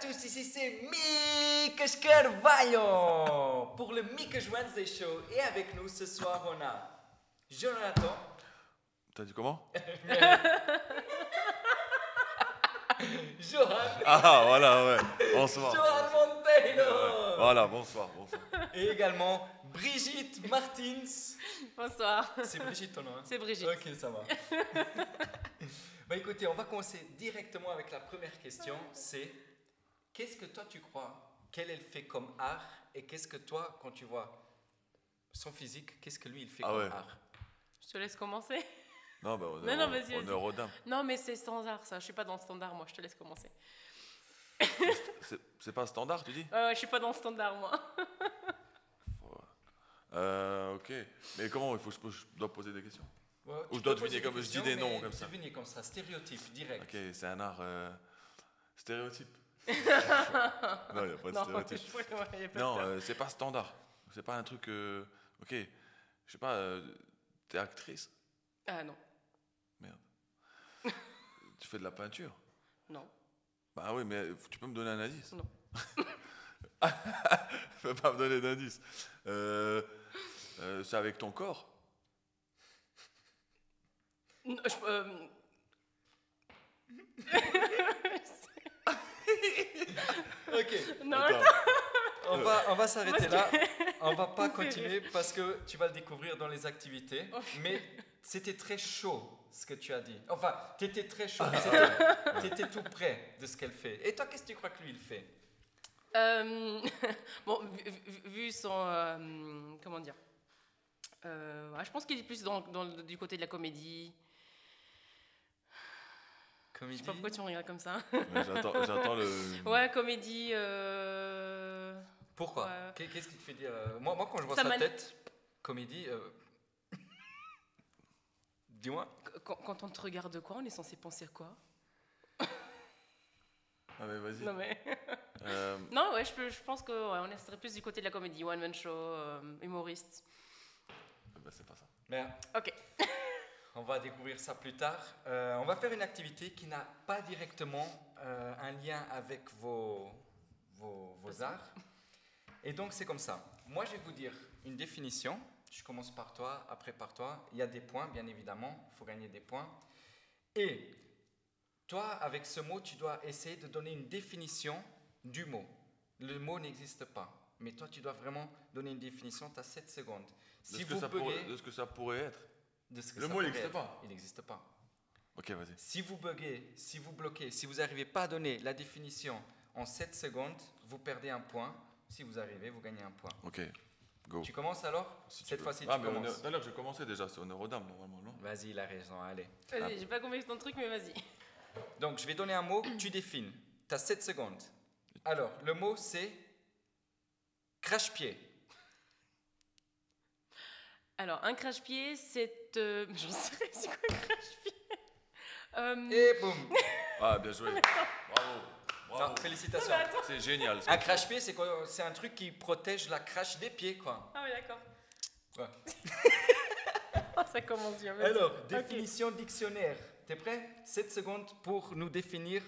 tous, ici c'est Mick Carvalho pour le Mick Wednesday Show. Et avec nous ce soir, on a Jonathan. T'as dit comment? Johan. Ah, voilà, ouais. Bonsoir. Johan Monteiro. Ouais. Voilà, bonsoir. Et également Brigitte Martins. Bonsoir. C'est Brigitte ton nom, hein? C'est Brigitte. Ok, ça va. Bah écoutez, on va commencer directement avec la première question. C'est, qu'est-ce que toi tu crois qu'elle fait comme art? Et qu'est-ce que toi, quand tu vois son physique, qu'est-ce que lui il fait comme art? Je te laisse commencer. Non, bah vas-y. On est rodin. Non, mais c'est standard ça. Je suis pas dans le standard, moi. Je te laisse commencer. C'est pas standard, tu dis? Je suis pas dans le standard, moi. Ok. Mais comment je dois poser des questions? Ouais, ou je dois deviner comme je dis des noms comme ça? Deviner comme ça, stéréotype, direct. Ok, c'est un art stéréotype. Non, il n'y a pas de stéréotype. Non, c'est pas standard. C'est pas un truc. Ok, je sais pas, t'es actrice? Ah non. Merde. Tu fais de la peinture? Non. Bah oui, mais tu peux me donner un indice? Non. Tu peux pas me donner d'indice. C'est avec ton corps? Non, Ok. Non, on va s'arrêter là. On va pas continuer parce que tu vas le découvrir dans les activités. Okay. Mais c'était très chaud ce que tu as dit. Enfin, tu étais très chaud. Tu étais tout près de ce qu'elle fait. Et toi, qu'est-ce que tu crois que lui, il fait? Bon, vu son... comment dire, je pense qu'il est plus du côté de la comédie. Comédie. Je sais pas pourquoi tu me regardes comme ça. J'attends le... Ouais, comédie... Pourquoi? Qu'est-ce qui te fait dire... Moi, quand je vois sa tête, comédie... Dis-moi. Quand on te regarde de quoi, on est censé penser quoi? Ah mais vas-y. Non mais... Non, ouais, je pense qu'on serait plus du côté de la comédie, one-man show, humoriste. Bah c'est pas ça. Merde. Ok. On va découvrir ça plus tard. On va faire une activité qui n'a pas directement un lien avec vos arts. Et donc, c'est comme ça. Moi, je vais vous dire une définition. Je commence par toi, après par toi. Il y a des points, bien évidemment. Il faut gagner des points. Et toi, avec ce mot, tu dois essayer de donner une définition du mot. Le mot n'existe pas. Mais toi, tu dois vraiment donner une définition. Tu as 7 secondes. De ce que ça pourrait être. Le mot n'existe pas. Il n'existe pas. Ok, vas-y. Si vous buguez, si vous bloquez, si vous n'arrivez pas à donner la définition en 7 secondes, vous perdez un point. Si vous arrivez, vous gagnez un point. Ok, go. Tu commences alors? Cette fois-ci, tu commences. Tout à l'heure, j'ai commencé déjà. C'est honneur aux dames, normalement, non? Vas-y, il a raison, allez. Vas-y, j'ai pas compris ton truc, mais vas-y. Donc, je vais donner un mot, tu définis. Tu as 7 secondes. Alors, le mot, c'est crache-pied. Alors, un crache-pied, c'est... J'en sais rien, c'est quoi un crache-pied? Et boum. Ah, bien joué. Bravo. Non, félicitations. C'est génial. Un crache-pied, c'est quoi? C'est un truc qui protège la crache des pieds, quoi. Ah oui, d'accord. Ouais. Ça commence bien. Alors, définition dictionnaire. T'es prêt? 7 secondes pour nous définir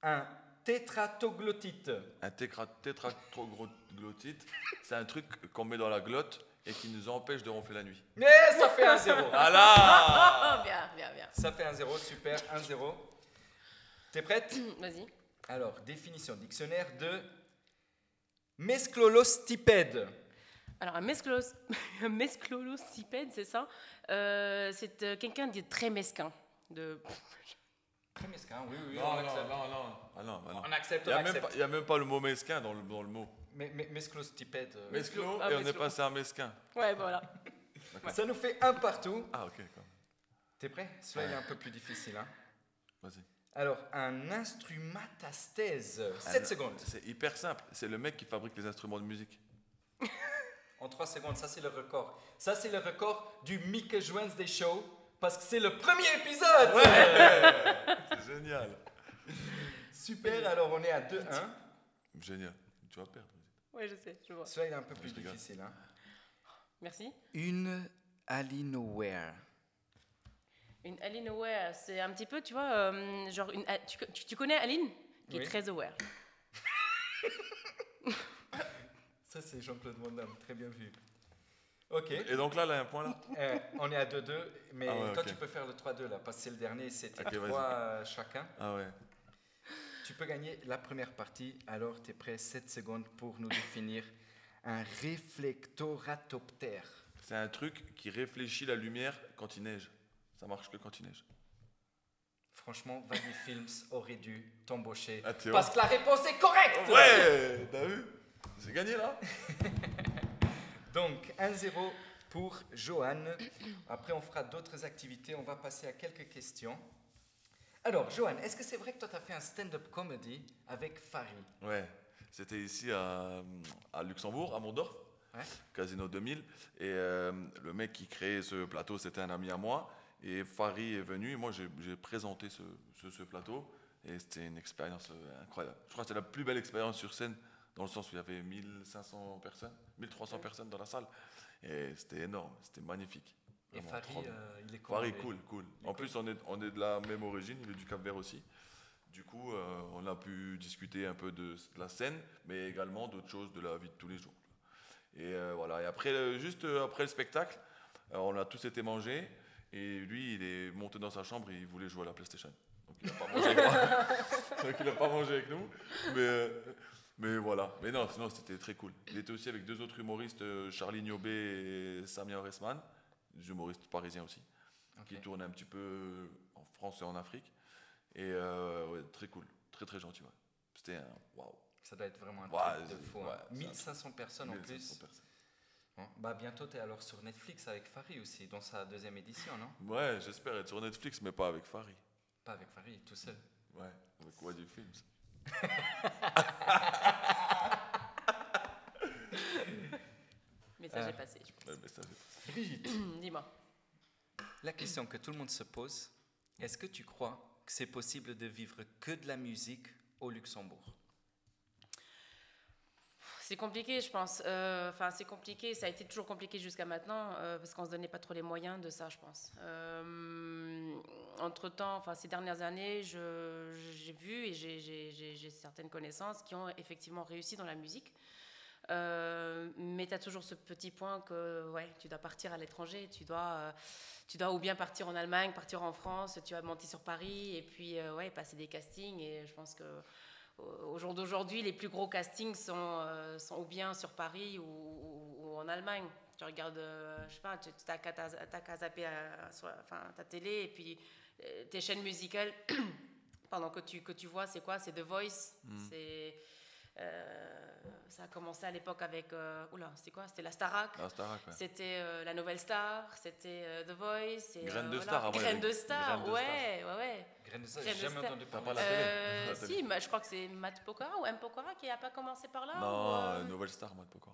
un tétratoglottite. Un tétratoglottite, c'est un truc qu'on met dans la glotte et qui nous empêche de ronfler la nuit. Mais ça fait 1-0. Voilà. Bien. Ça fait 1-0, super, 1-0. T'es prête? Vas-y. Alors, définition dictionnaire de mesclolostipède. Alors, un mesclolostipède, c'est ça? C'est quelqu'un de très mesquin. Très mesquin, oui. Non. On accepte, Il n'y a même pas le mot mesquin dans le mot. Mesclostipède. Mesclo, et on est passé à mesquin. Ouais, voilà. Ça nous fait 1 partout. Ah, ok. T'es prêt? Celui-là, il est un peu plus difficile. Hein. Vas-y. Alors, un instrumentasthèse. 7 secondes. C'est hyper simple. C'est le mec qui fabrique les instruments de musique. En 3 secondes, ça c'est le record. Ça c'est le record du Mick Wednesday Show parce que c'est le premier épisode. Ouais. C'est génial. Super, alors on est à 2-1. Génial. Tu vas perdre. Ouais, je sais, je vois. Celui-là il est un peu plus difficile. Hein. Merci. Une Alienware. Une Alienware, c'est un petit peu, tu vois, genre, tu connais Aline qui est très aware. Ça, c'est Jean-Claude Van Damme, très bien vu. Ok. Et donc là, il y a un point là. On est à 2-2, mais toi, ok. tu peux faire le 3-2 là, parce que c'est le dernier, c'était Ok, 3 chacun. Ah ouais. Tu peux gagner la première partie, alors tu es prêt 7 secondes pour nous définir un réflectoratoptère. C'est un truc qui réfléchit la lumière quand il neige. Ça marche que quand il neige. Franchement, Vanny Films aurait dû t'embaucher. Ah, parce que la réponse est correcte. Ouais, t'as vu? C'est gagné là. Donc, 1-0 pour Johan. Après, on fera d'autres activités. On va passer à quelques questions. Alors, Johan, est-ce que c'est vrai que toi, tu as fait un stand-up comedy avec Fari? Ouais, c'était ici à Luxembourg, à Mondorf, Ouais. Casino 2000. Et le mec qui créait ce plateau, c'était un ami à moi. Et Fari est venu. Moi, j'ai présenté ce plateau. Et c'était une expérience incroyable. Je crois que c'était la plus belle expérience sur scène, dans le sens où il y avait 1500 personnes, 1300 personnes dans la salle. Et c'était énorme, c'était magnifique. Et Vraiment, Fari, trop bien. il est comment? Fari, cool. En plus, on est de la même origine, il est du Cap-Vert aussi. Du coup, on a pu discuter un peu de la scène, mais également d'autres choses de la vie de tous les jours. Et voilà. Et après, juste après le spectacle, on a tous été manger. Et lui, il est monté dans sa chambre et il voulait jouer à la PlayStation. Donc il n'a pas mangé avec moi. Donc il n'a pas mangé avec nous. Mais voilà. Mais non, sinon c'était très cool. Il était aussi avec deux autres humoristes, Charlie Niobé et Samia Resman, des humoristes parisiens aussi, qui tournent un petit peu en France et en Afrique. Et ouais, très cool, très gentil. Ouais. C'était un waouh. Ça doit être vraiment un truc de fou. Ouais, 1500 personnes en 1500 plus. personnes. Bon, bah bientôt, tu es alors sur Netflix avec Fari aussi, dans sa 2e édition, non? Ouais, j'espère être sur Netflix, mais pas avec Fari. Pas avec Fari, tout seul. Ouais, avec quoi du film. Message est passé, je pense. Ouais, mais ça, c'est- Brigitte, Dis-moi. la question que tout le monde se pose, est-ce que tu crois que c'est possible de vivre que de la musique au Luxembourg? C'est compliqué, je pense. Enfin, c'est compliqué. Ça a été toujours compliqué jusqu'à maintenant parce qu'on se donnait pas trop les moyens de ça, je pense. Entre-temps, enfin, ces dernières années, j'ai vu et j'ai certaines connaissances qui ont effectivement réussi dans la musique. Mais tu as toujours ce petit point que ouais, tu dois partir à l'étranger, tu dois ou bien partir en Allemagne, partir en France, tu vas monter sur Paris et puis ouais, passer des castings. Et je pense que au jour d'aujourd'hui, les plus gros castings sont ou bien sur Paris ou en Allemagne. Tu regardes, je sais pas, tu n'as qu'à zapper ta télé et puis tes chaînes musicales, pendant que tu vois, c'est quoi? C'est The Voice, c'est... ça a commencé à l'époque avec c'était quoi? C'était la Starac. La Starac, ouais. C'était la Nouvelle Star, c'était The Voice. Graines de Star, avant, Graines de Star, Graines de ouais. Graines de Star, Graines j'ai de jamais Star. entendu parler. Pas la télé. Si, je crois que c'est Matt Pokora ou M. Pokora qui n'a pas commencé par là. Non, Nouvelle Star, moi, de pourquoi.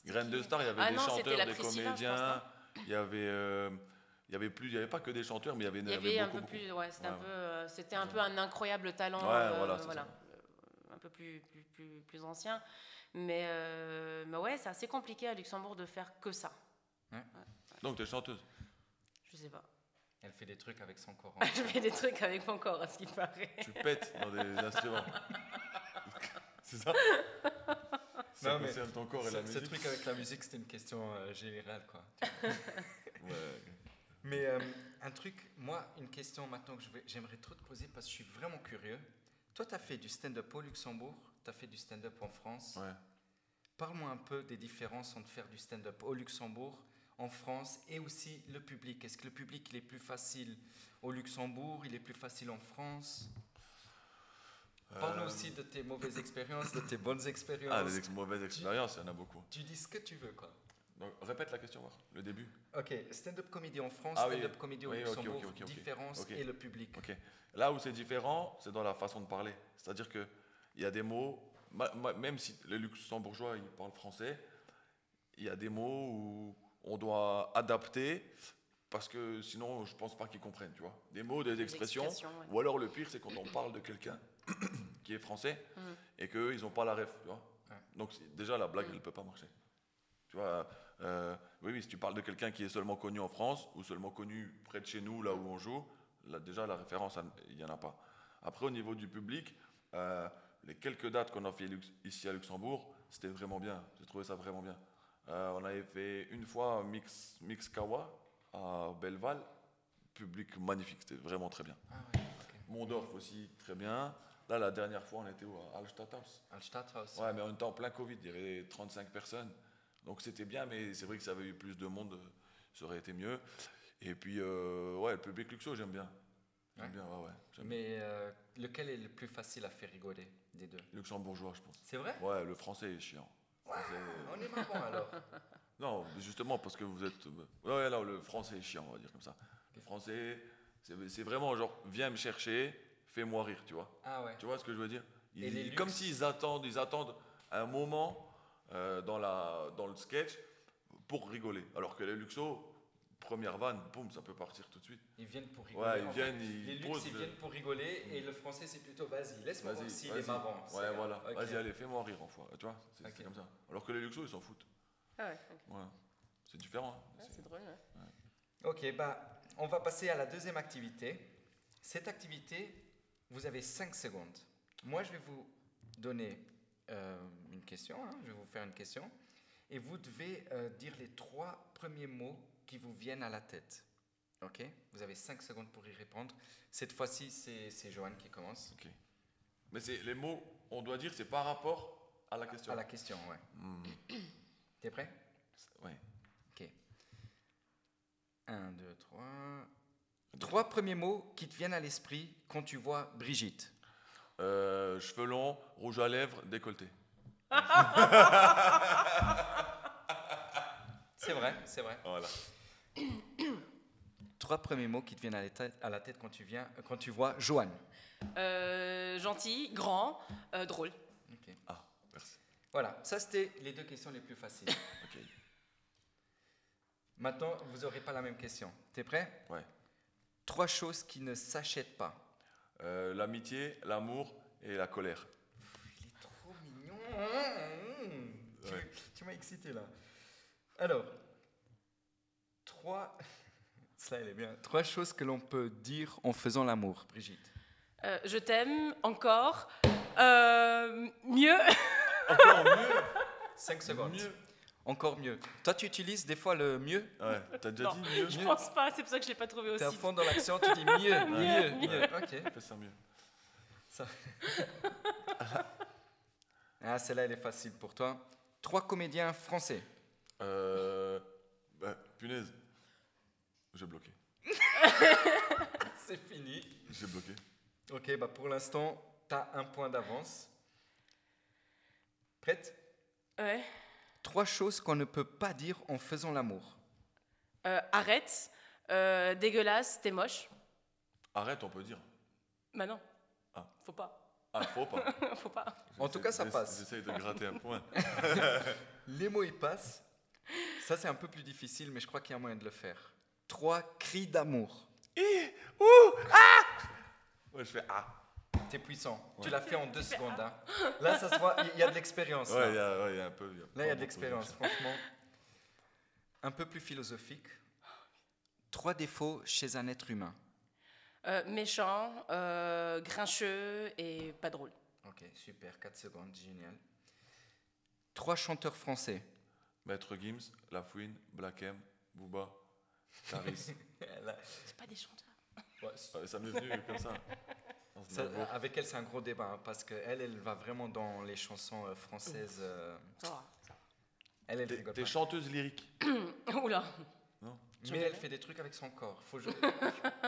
Graines de Star, il y avait des chanteurs, des comédiens. Il y avait pas que des chanteurs, mais il y avait un beaucoup, peu plus, beaucoup. ouais, c'était un peu un incroyable talent. Ouais, voilà, un peu plus ancien. Mais ouais, c'est assez compliqué à Luxembourg de faire que ça. Ouais. Donc, tu es chanteuse? Je sais pas. Elle fait des trucs avec son corps. Je fais des trucs avec mon corps, à ce qu'il paraît. Tu pètes dans des instruments. C'est ça? Ça Non, mais concerne ton corps et la ce musique. truc avec la musique, c'était une question générale, quoi. Ouais. Mais un truc, moi, une question maintenant que j'aimerais trop te poser parce que je suis vraiment curieux. Toi, tu as fait du stand-up au Luxembourg, tu as fait du stand-up en France. Ouais. Parle-moi un peu des différences entre faire du stand-up au Luxembourg, en France et aussi le public. Est-ce que le public il est plus facile au Luxembourg, il est plus facile en France? Parle-nous aussi de tes mauvaises expériences, de tes bonnes expériences. Ah, des mauvaises expériences, il y en a beaucoup. Tu dis ce que tu veux, quoi. Donc, répète la question, voir, le début. Ok, stand-up comédie en France, Ah oui. stand-up comédie au Oui, Luxembourg, ok. différence Ok. et le public. Ok. Là où c'est différent, c'est dans la façon de parler. C'est-à-dire qu'il y a des mots, même si les luxembourgeois ils parlent français, il y a des mots où on doit adapter parce que sinon je pense pas qu'ils comprennent, tu vois. Des mots, des expressions. Ouais. Ou alors le pire, c'est quand on parle de quelqu'un qui est français et qu'eux, ils n'ont pas la ref, tu vois. Ouais. Donc déjà, la blague, elle ne peut pas marcher. Tu vois, oui, si tu parles de quelqu'un qui est seulement connu en France ou seulement connu près de chez nous, là où on joue, là, déjà, la référence, il n'y en a pas. Après, au niveau du public, les quelques dates qu'on a fait ici à Luxembourg, c'était vraiment bien. J'ai trouvé ça vraiment bien. On avait fait une fois Mix Kawa à Belleval. Public magnifique, c'était vraiment très bien. Ah ouais, ok. Mondorf aussi, très bien. Là, la dernière fois, on était où? À Altstadthaus. Altstadthaus. Ouais, mais en même temps, en plein Covid, il y avait 35 personnes. Donc c'était bien, mais c'est vrai que ça avait eu plus de monde, ça aurait été mieux. Et puis, ouais, le public luxo, j'aime bien. J'aime bien, ouais. Mais lequel est le plus facile à faire rigoler des deux? Luxembourgeois, je pense. C'est vrai? Ouais, le français est chiant. Ouais, on est marrant alors. Non, justement, parce que vous êtes. Ouais, là, le français est chiant, on va dire comme ça. Le français, c'est vraiment genre, viens me chercher, fais-moi rire, tu vois. Ah ouais. Tu vois ce que je veux dire? Et comme s'ils attendent un moment dans le sketch pour rigoler. Alors que les luxos, première vanne, boum, ça peut partir tout de suite. Ils viennent pour rigoler. Ouais, les luxe, ils viennent pour rigoler et le français, c'est plutôt vas-y, laisse-moi voir s'il est marrant. Ouais, voilà. Okay. Vas-y, allez, fais-moi rire, enfin. Tu vois, c'est comme ça. Alors que les luxos, ils s'en foutent. Ah ouais, ok. Ouais. C'est différent. Hein. Ouais, c'est drôle, ouais. Ok, bah, on va passer à la deuxième activité. Cette activité, vous avez 5 secondes. Moi, je vais vous donner une question, hein, je vais vous faire une question, et vous devez dire les 3 premiers mots qui vous viennent à la tête. Ok? Vous avez 5 secondes pour y répondre. Cette fois-ci, c'est Johan qui commence. Ok. Mais les mots, on doit dire, c'est par rapport à la question. À la question, ouais. T'es prêt? Ouais. Ok. 1, 2, 3. 3 premiers mots qui te viennent à l'esprit quand tu vois Brigitte. Cheveux longs, rouge à lèvres, décolleté. C'est vrai, c'est vrai. Voilà. 3 premiers mots qui te viennent à la tête quand tu vois Johan. Gentil, grand, drôle. Okay. Ah, merci. Voilà, ça c'était les 2 questions les plus faciles. Ok. Maintenant, vous n'aurez pas la même question. T'es prêt? Ouais. 3 choses qui ne s'achètent pas. L'amitié, l'amour et la colère. Il est trop mignon. Ouais. Tu m'as excité là. Alors, 3... Ça, elle est bien. 3 choses que l'on peut dire en faisant l'amour, Brigitte. Je t'aime encore. Mieux. Encore mieux. 5 secondes. Mieux. Encore mieux. Toi, tu utilises des fois le mieux? Ouais, t'as déjà dit mieux. Je pense pas, c'est pour ça que je l'ai pas trouvé aussi. T'es à fond dans l'action, tu dis mieux, mieux. Ok. Fais ça mieux. Ça. Ah, celle-là, elle est facile pour toi. 3 comédiens français. Punaise. J'ai bloqué. C'est fini. J'ai bloqué. Ok, bah pour l'instant, t'as 1 point d'avance. Prête? Ouais. 3 choses qu'on ne peut pas dire en faisant l'amour. Arrête. Dégueulasse, t'es moche. Arrête, on peut dire. Bah non. Ah. Faut pas. Ah, faut pas. Faut pas. En tout cas, ça passe. J'essaye de gratter un point. Les mots, ils passent. Ça, c'est un peu plus difficile, mais je crois qu'il y a moyen de le faire. 3 cris d'amour. Ouais, je fais ah. T'es puissant. Ouais. Tu l'as fait en 2 secondes. Hein. Là, ça se voit, il y a de l'expérience. Ouais, là. il y a un peu. Là, il y a de l'expérience, franchement. Un peu plus philosophique. 3 défauts chez un être humain. Méchant, grincheux et pas drôle. Ok, super, 4 secondes, génial. 3 chanteurs français. Maître Gims, Lafouine, Black M, Booba, Caris. C'est pas des chanteurs. Ouais, Ça m'est venu comme ça. avec elle, c'est un gros débat, hein, parce qu'elle va vraiment dans les chansons françaises. Ça va. Elle rigole T'es pas. chanteuse lyrique. Oula. Non. Mais elle fait des trucs avec son corps.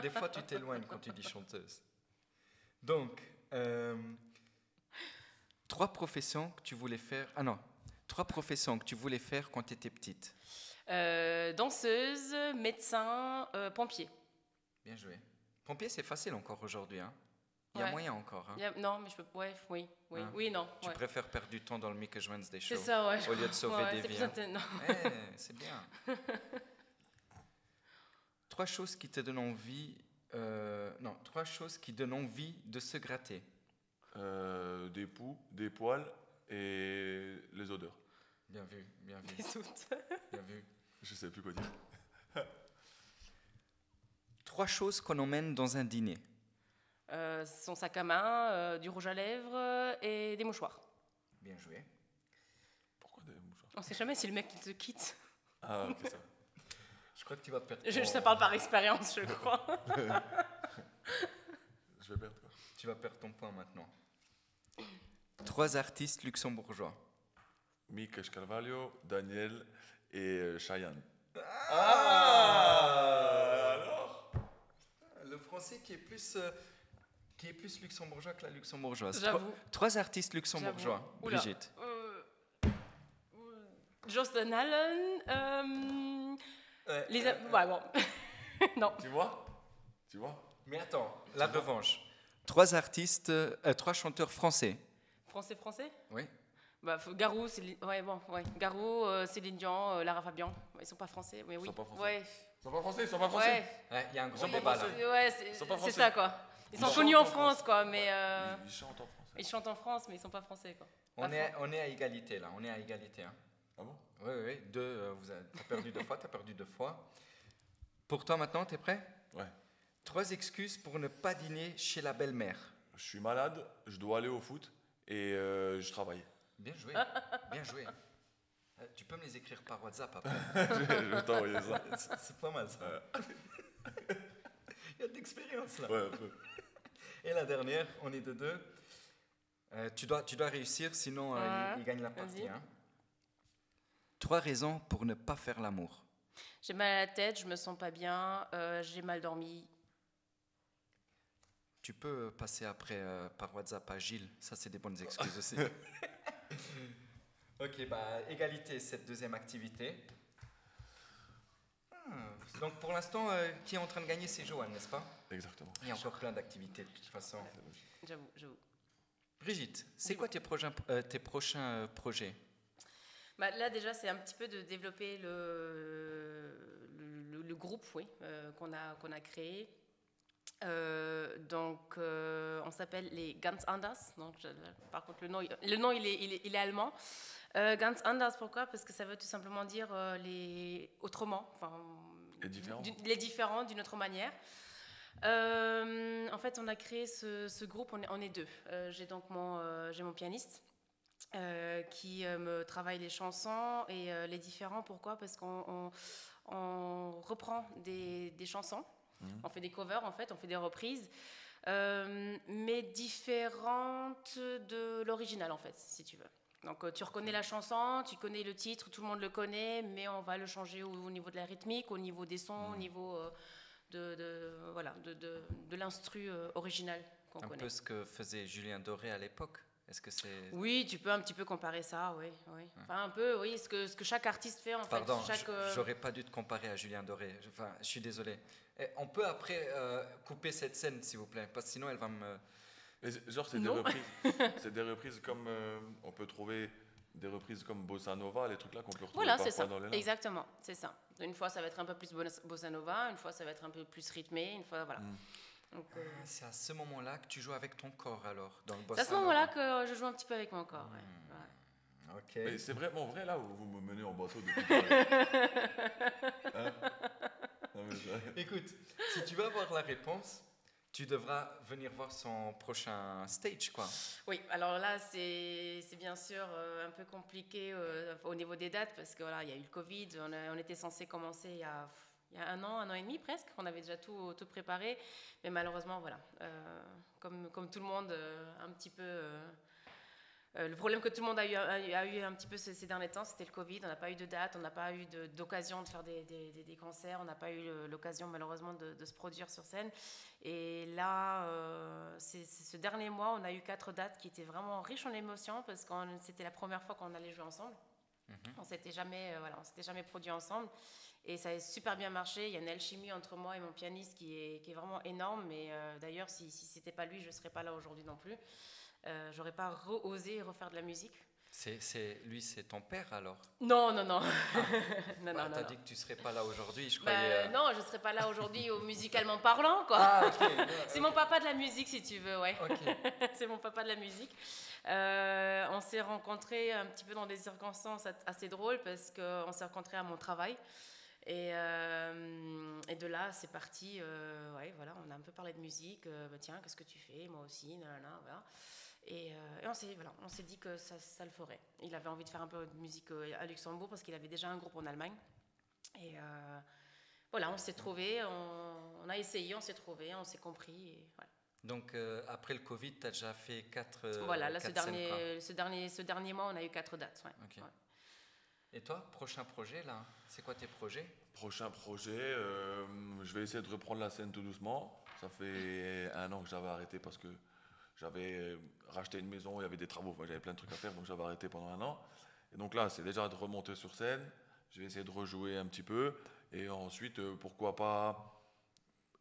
Des fois, tu t'éloignes quand tu dis chanteuse. Donc, 3 professions que tu voulais faire. Ah non, 3 professions que tu voulais faire quand tu étais petite. Danseuse, médecin, pompier. Bien joué. Pompier, c'est facile encore aujourd'hui. Hein. Il y a Ouais. moyen encore. Hein. Non, mais je peux. Ouais, oui, Hein. oui, non. Tu Ouais. préfères perdre du temps dans le Make a Wednesday Show C'est ça, ouais. au lieu de sauver Ouais, des c'est vies. Hein. peut-être- non. C'est bien. 3 choses qui te donnent envie. 3 choses qui donnent envie de se gratter. Des poux, des poils et les odeurs. Bien vu, bien vu, Les autres. bien vu. Je sais plus quoi dire. 3 choses qu'on emmène dans un dîner. son sac à main, du rouge à lèvres et des mouchoirs. Bien joué. Pourquoi des mouchoirs? On ne sait jamais si le mec il te quitte. Ah, ok, ça. Je crois que tu vas perdre. Je te parle par expérience, je crois. Je vais perdre quoi? Tu vas perdre ton point maintenant. 3 artistes luxembourgeois. Mika Carvalho, Daniel et Cheyenne. Alors le français qui est plus luxembourgeois que la luxembourgeoise. J'avoue. 3 artistes luxembourgeois. Oula. Brigitte. Josden Allen. Ouais, bon. Non. Tu vois? Mais attends, la revanche. 3 artistes, 3 chanteurs français. Français? Oui. Bah, Garou, Céline Dion, Lara Fabian. Ils sont pas français, mais oui. Ils sont pas français. Ouais. Ils sont pas français. Il y a un gros sont pas débat là. français. Ouais, c'est ça quoi. Ils sont connus en France quoi, mais Ils chantent en français. ils chantent en France, mais ils sont pas français quoi. On est à égalité là. On est à égalité. Hein. Ah bon? Oui. T'as perdu 2 fois. Pour toi maintenant, t'es prêt? Ouais. 3 excuses pour ne pas dîner chez la belle-mère. Je suis malade, je dois aller au foot et je travaille. Bien joué. Tu peux me les écrire par WhatsApp après. Je vais t'envoyer ça. C'est pas mal ça. Il y a de l'expérience là. Ouais, un peu. Et la dernière, on est de 2. Tu dois réussir, sinon il gagne la partie. Vas-y. Hein. 3 raisons pour ne pas faire l'amour. J'ai mal à la tête, je me sens pas bien, j'ai mal dormi. Tu peux passer après par WhatsApp à Gilles. Ça, c'est des bonnes excuses aussi. Ok, égalité, cette deuxième activité. Donc pour l'instant, qui est en train de gagner, c'est Johan, n'est-ce pas? Exactement. Il y a encore plein d'activités de toute façon. J'avoue. Brigitte, c'est quoi tes prochains projets? Là déjà, c'est un petit peu de développer le groupe, qu'on a créé. On s'appelle les Ganz Anders. Donc, par contre, le nom il est allemand. Ganz Anders, pourquoi? Parce que ça veut tout simplement dire les autrement, les différents d'une autre manière. En fait, on a créé ce groupe, on est 2. J'ai donc j'ai mon pianiste qui me travaille les chansons et les différents. Pourquoi? Parce qu'on reprend des chansons. On fait des covers, en fait, on fait des reprises, mais différentes de l'original, en fait, si tu veux. Donc, tu reconnais la chanson, tu connais le titre, tout le monde le connaît, mais on va le changer au niveau de la rythmique, au niveau des sons, au niveau de l'instru original qu'on connaît. Un peu ce que faisait Julien Doré à l'époque. Est-ce que c'est... Oui, tu peux un petit peu comparer ça, oui. Enfin, un peu, oui, ce que chaque artiste fait, en fait. Pardon, j'aurais pas dû te comparer à Julien Doré. Je suis désolé. Et on peut après couper cette scène, s'il vous plaît, parce que sinon elle va me... Genre, c'est des reprises. C'est des reprises comme... on peut trouver des reprises comme Bossa Nova, les trucs là qu'on peut retrouver parfois dans les langues. Exactement, c'est ça. Une fois, ça va être un peu plus Bossa Nova, une fois, ça va être un peu plus rythmé, une fois, voilà. Donc, c'est à ce moment-là que tu joues avec ton corps alors dans le bossa nova. C'est à ce moment-là que je joue un petit peu avec mon corps. Ouais. Ok. Mais c'est vraiment vrai là où vous me menez en bateau depuis tout à l'heure. Écoute, si tu veux avoir la réponse, tu devras venir voir son prochain stage, quoi. Oui, alors là, c'est bien sûr un peu compliqué au niveau des dates parce que voilà, il y a eu le Covid, on était censé commencer il y a 1 an et demi presque, on avait déjà tout préparé, mais malheureusement, voilà, comme tout le monde, un petit peu... le problème que tout le monde a eu un petit peu ces derniers temps, c'était le Covid. On n'a pas eu de date, on n'a pas eu d'occasion de faire des concerts, on n'a pas eu l'occasion malheureusement de se produire sur scène. Et là, ce dernier mois, on a eu 4 dates qui étaient vraiment riches en émotions parce que c'était la première fois qu'on allait jouer ensemble. On s'était jamais produit ensemble. Et ça a super bien marché. Il y a une alchimie entre moi et mon pianiste qui est vraiment énorme. Mais d'ailleurs, si c'était pas lui, je serais pas là aujourd'hui non plus. J'aurais pas osé refaire de la musique. Lui, c'est ton père alors? Non. T'as dit que tu serais pas là aujourd'hui, je croyais. Non, je serais pas là aujourd'hui musicalement parlant, quoi. Ah, ok. C'est mon papa de la musique, si tu veux, ouais. Okay. C'est mon papa de la musique. On s'est rencontrés un petit peu dans des circonstances assez drôles parce qu'on s'est rencontrés à mon travail. Et de là, c'est parti. Ouais, voilà, on a un peu parlé de musique. Tiens, qu'est-ce que tu fais? Moi aussi, nanana, voilà. Et on s'est dit que ça le ferait. Il avait envie de faire un peu de musique à Luxembourg parce qu'il avait déjà un groupe en Allemagne. Et voilà, on s'est trouvés, on a essayé, on s'est trouvés, on s'est compris. Et voilà. Donc, après le Covid, tu as déjà fait 4 Voilà, là, scènes, ce dernier mois, on a eu 4 dates. Ouais. Okay. Ouais. Et toi, prochain projet, là, c'est quoi tes projets? Prochain projet, je vais essayer de reprendre la scène tout doucement. Ça fait 1 an que j'avais arrêté parce que j'avais racheté une maison, il y avait des travaux, j'avais plein de trucs à faire, donc j'avais arrêté pendant 1 an. Et donc là, c'est déjà de remonter sur scène. Je vais essayer de rejouer un petit peu. Et ensuite, pourquoi pas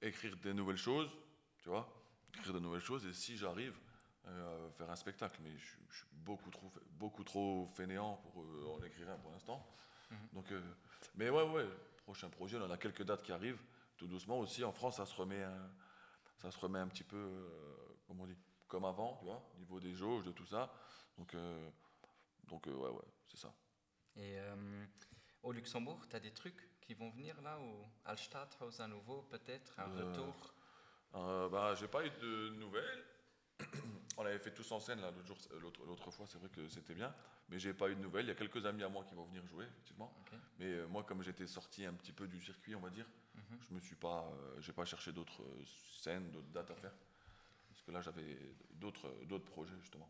écrire des nouvelles choses, tu vois, écrire de nouvelles choses. Et si j'arrive faire un spectacle, mais je suis beaucoup trop fainéant pour en écrire un pour l'instant. Donc, mais ouais, prochain projet, on a quelques dates qui arrivent, tout doucement aussi. En France, ça se remet un petit peu, comment on dit, comme avant, tu vois, au niveau des jauges, de tout ça. Donc ouais, c'est ça. Et au Luxembourg, tu as des trucs qui vont venir là, ou Altstadthaus à nouveau, peut-être, un retour? J'ai pas eu de nouvelles. On avait fait tous en scène là, l'autre fois, c'est vrai que c'était bien, mais j'ai pas eu de nouvelles. Il y a quelques amis à moi qui vont venir jouer, effectivement. Okay. Mais moi, comme j'étais sorti un petit peu du circuit, on va dire, j'ai pas cherché d'autres scènes, d'autres dates à faire, parce que là, j'avais d'autres projets justement.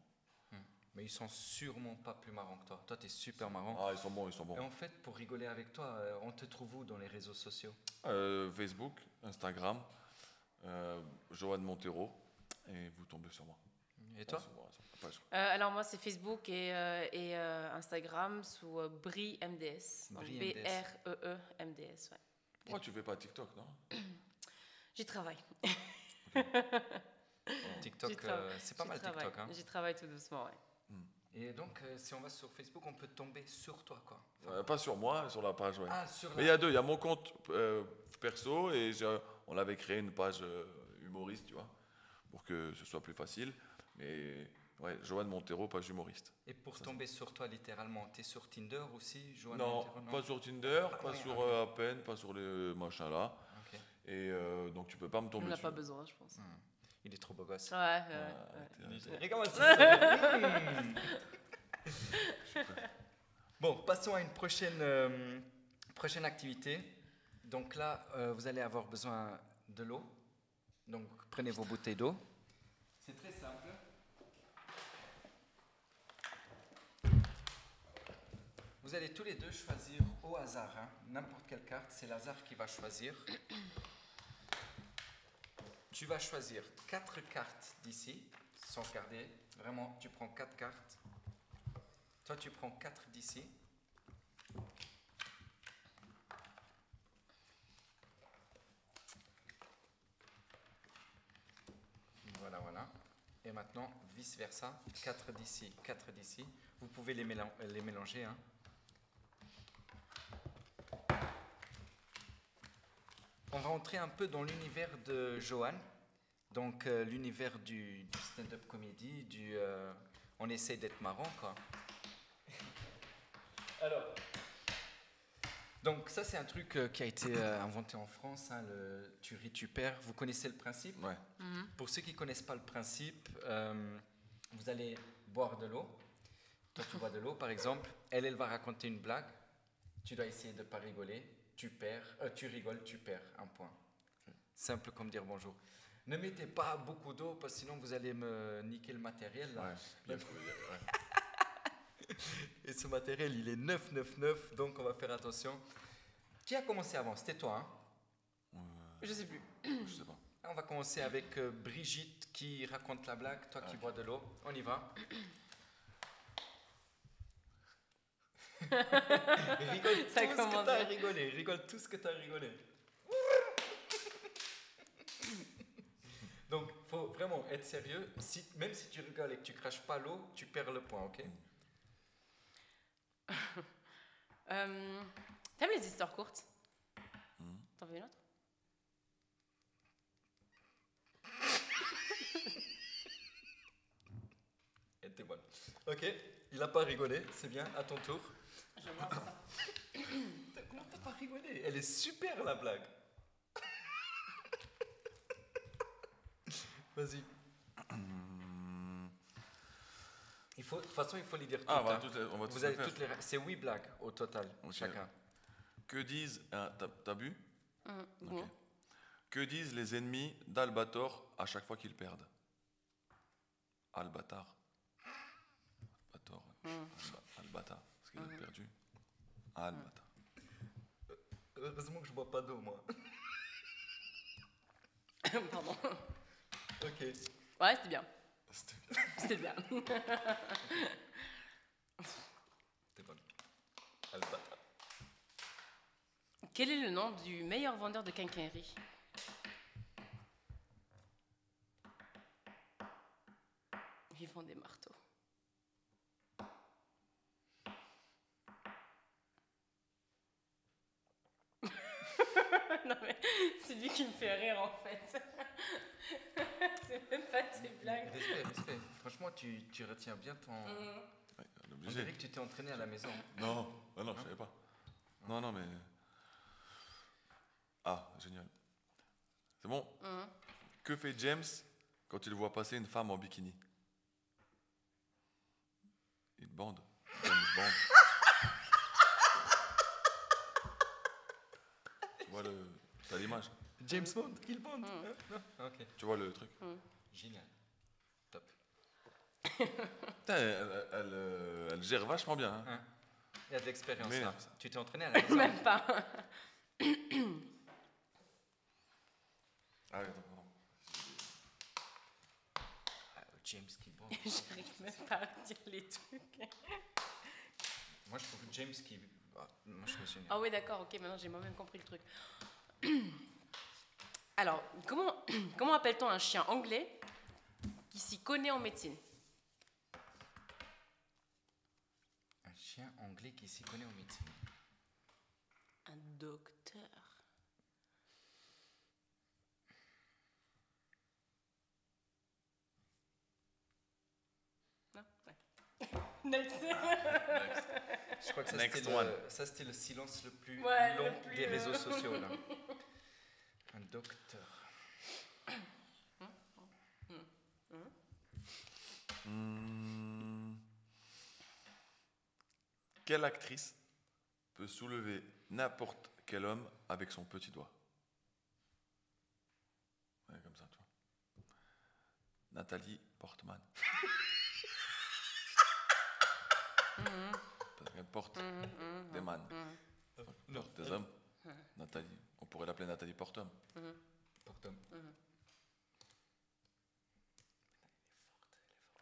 Mais ils sont sûrement pas plus marrants que toi. Toi, tu es super marrant. Ah, ils sont bons. Et en fait, pour rigoler avec toi, on te trouve où dans les réseaux sociaux? Facebook, Instagram, Johan Montero, et vous tombez sur moi. Et toi? Alors moi, c'est Facebook et Instagram sous Brie MDS. BREEMDS, ouais. Pourquoi tu fais pas TikTok, non? J'y travaille. TikTok, c'est pas mal TikTok. Hein. J'y travaille tout doucement, ouais. Et donc, si on va sur Facebook, on peut tomber sur toi, quoi. Pas sur moi, sur la page, ouais. Ah, sur Mais il y a deux, il y a mon compte perso et on avait créé une page humoriste, tu vois, pour que ce soit plus facile. Mais ouais, Johan Montero, page humoriste. Et pour tomber sur toi, littéralement, t'es sur Tinder aussi, Johan Montero? Non, pas sur Tinder, pas sur Appen, pas sur les machins là. Okay. Et donc tu peux pas me tomber dessus. On n'a pas besoin, je pense. Il est trop beau gosse. Ouais. Regarde Bon, passons à une prochaine activité. Donc là, vous allez avoir besoin de l'eau. Donc prenez vos bouteilles d'eau. C'est très simple. Vous allez tous les deux choisir au hasard, hein, n'importe quelle carte, c'est l'hasard qui va choisir. Tu vas choisir 4 cartes d'ici, sans regarder. Vraiment, tu prends 4 cartes. Toi, tu prends 4 d'ici. Voilà. Et maintenant, vice-versa, 4 d'ici, 4 d'ici. Vous pouvez les mélanger. Hein. On va entrer un peu dans l'univers de Johan, donc l'univers du stand-up comédie, on essaie d'être marrant, quoi. Alors, donc ça c'est un truc qui a été inventé en France, hein, le tu ris, tu perds. Vous connaissez le principe? Ouais. Pour ceux qui ne connaissent pas le principe, vous allez boire de l'eau. Toi tu bois de l'eau par exemple, elle va raconter une blague, tu dois essayer de ne pas rigoler. Tu rigoles, tu perds un point. Simple comme dire bonjour. Ne mettez pas beaucoup d'eau parce que sinon vous allez me niquer le matériel. Là. Ouais. Et ce matériel, il est 999, donc on va faire attention. Qui a commencé avant? C'était toi, hein? Je sais plus. Je sais pas. On va commencer avec Brigitte qui raconte la blague, toi qui bois de l'eau. On y va. Rigole tout ce que tu as rigolé. Donc, il faut vraiment être sérieux. Même si tu rigoles et que tu craches pas l'eau, tu perds le point, ok? T'aimes les histoires courtes? T'en veux une autre? Elle était bonne. Ok, il a pas rigolé, c'est bien, à ton tour. Je vois ça. Comment t'as pas rigolé? Elle est super la blague. Vas-y. De toute façon, il faut les dire toutes. On va Vous tous avez les toutes les. C'est 8 blagues au total, Ok. chacun. Que disent... T'as bu? Bon. Ok. Que disent les ennemis d'Albator à chaque fois qu'ils perdent? Albatar. Albator. Albatar. Parce qu'il a perdu. Albatar. Heureusement que je bois pas d'eau, moi. Pardon. Ok. Ouais, c'était bien. C'était bien. C'était bien. T'es bonne. Albatar. Quel est le nom du meilleur vendeur de quincaillerie? Ils vendent des marteaux. Non mais c'est lui qui me fait rire en fait. C'est même pas tes blagues. Respect. Franchement, tu retiens bien ton. Ouais, On obligé. dirait que tu t'es entraîné à la maison. Non, je savais pas. Non, mais... Ah, génial. C'est bon. Que fait James quand il voit passer une femme en bikini? Il bande. James Bond. Tu vois t'as l'image. James Bond, Kill Bond. Ok. Tu vois le truc. Génial. Top. Putain, elle gère vachement bien. Hein. Il y a de l'expérience Mais là. non, ça. Tu t'es entraîné à la maison. Même pas. Ah oui, attends, pardon. James Kill Bond. J'arrive même pas à dire les trucs. Moi, je trouve James qui. Moi, je me souviens. Ah oui, d'accord, ok, maintenant j'ai moi-même compris le truc. Alors, comment appelle-t-on un chien anglais qui s'y connaît en médecine? Un chien anglais qui s'y connaît en médecine. Un docteur. Non? Ouais. Next. Je crois que ça, Next c'était one. c'était le silence le plus Ouais, long le plus, des réseaux sociaux. Là. Un docteur. Quelle actrice peut soulever n'importe quel homme avec son petit doigt? Ouais, comme ça, tu vois. Nathalie Portman. Parce qu'elle porte des man. Elle porte des hommes. Nathalie. On pourrait l'appeler Nathalie Portum. Portum.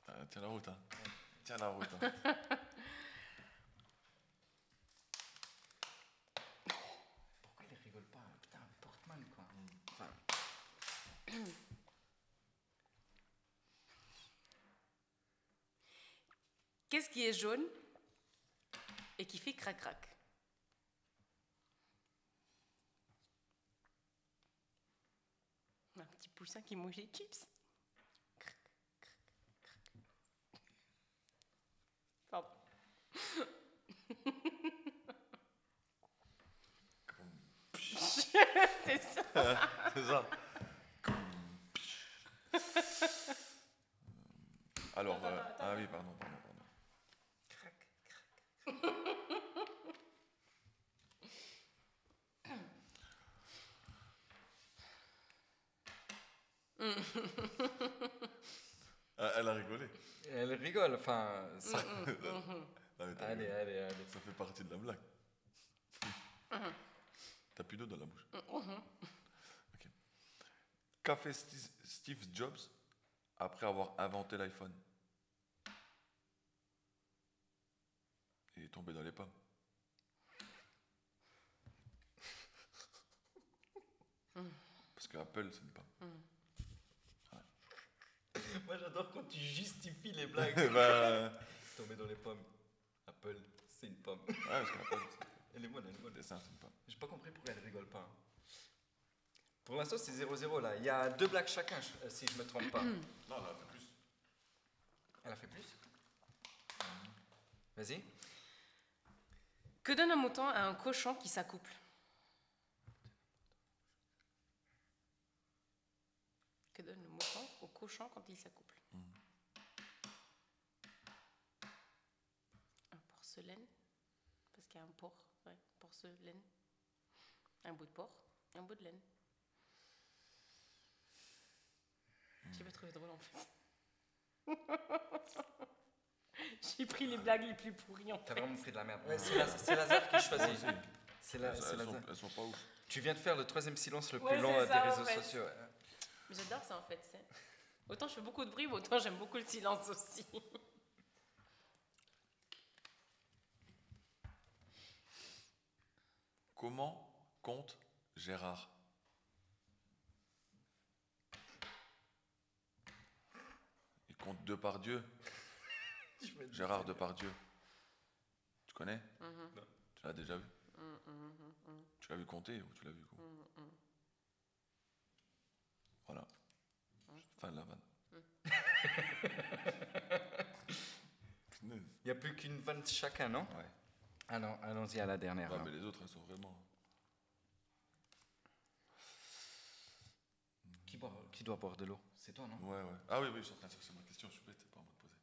Ah, tiens la route, hein. Tiens la route. Hein. Pourquoi il rigole pas? Putain, Portman quoi. Enfin, Qu'est-ce qui est jaune et qui fait crac-crac? Un petit poussin qui mange les chips. Pardon. C'est ça. C'est ça. Alors, ah oui, pardon. crac, crac. Elle a rigolé. Elle rigole, enfin. Ça... Non, mais allez. Ça fait partie de la blague. T'as plus d'eau dans la bouche. Ok. Qu'a fait Steve Jobs après avoir inventé l'iPhone? Il est tombé dans les pommes. Parce que Apple, c'est une pomme. Moi, j'adore quand tu justifies les blagues. Bah, Tomber dans les pommes. Apple, c'est une pomme. ouais, parce qu'Apple, Elle est bonne. le dessin, c'est une pomme. J'ai pas compris pourquoi elle rigole pas. Pour l'instant, c'est 0-0 là. Il y a 2 blagues chacun, si je me trompe pas. Non, elle a fait plus. Elle a fait plus? Vas-y. Que donne un mouton à un cochon qui s'accouple? Que donne le mouton au cochon quand il s'accouple. Un porcelaine, parce qu'il y a un porc, ouais, porcelaine. Un bout de porc, un bout de laine. J'ai pas trouvé drôle en fait. J'ai pris les blagues les plus pourries en fait. T'as vraiment pris de la merde. Ouais, c'est Lazare qui choisit. Elles sont pas ouf. Tu viens de faire le 3e silence le plus long des réseaux sociaux. Mais j'adore ça en fait. Autant je fais beaucoup de bruit, mais autant j'aime beaucoup le silence aussi. Comment compte Gérard? Il compte Depardieu. Gérard Depardieu. Tu connais? Tu l'as déjà vu? Tu l'as vu compter ou tu l'as vu quoi? Voilà. Fin de la vanne. Il n'y a plus qu'une vanne chacun, non? Ouais. Ah non, allons-y à la dernière. Ouais, mais les autres, elles sont vraiment... Qui doit boire de l'eau? C'est toi, non? Ouais. Ah oui, je suis en train de chercher ma question, je suis bête, c'est pas à moi de poser.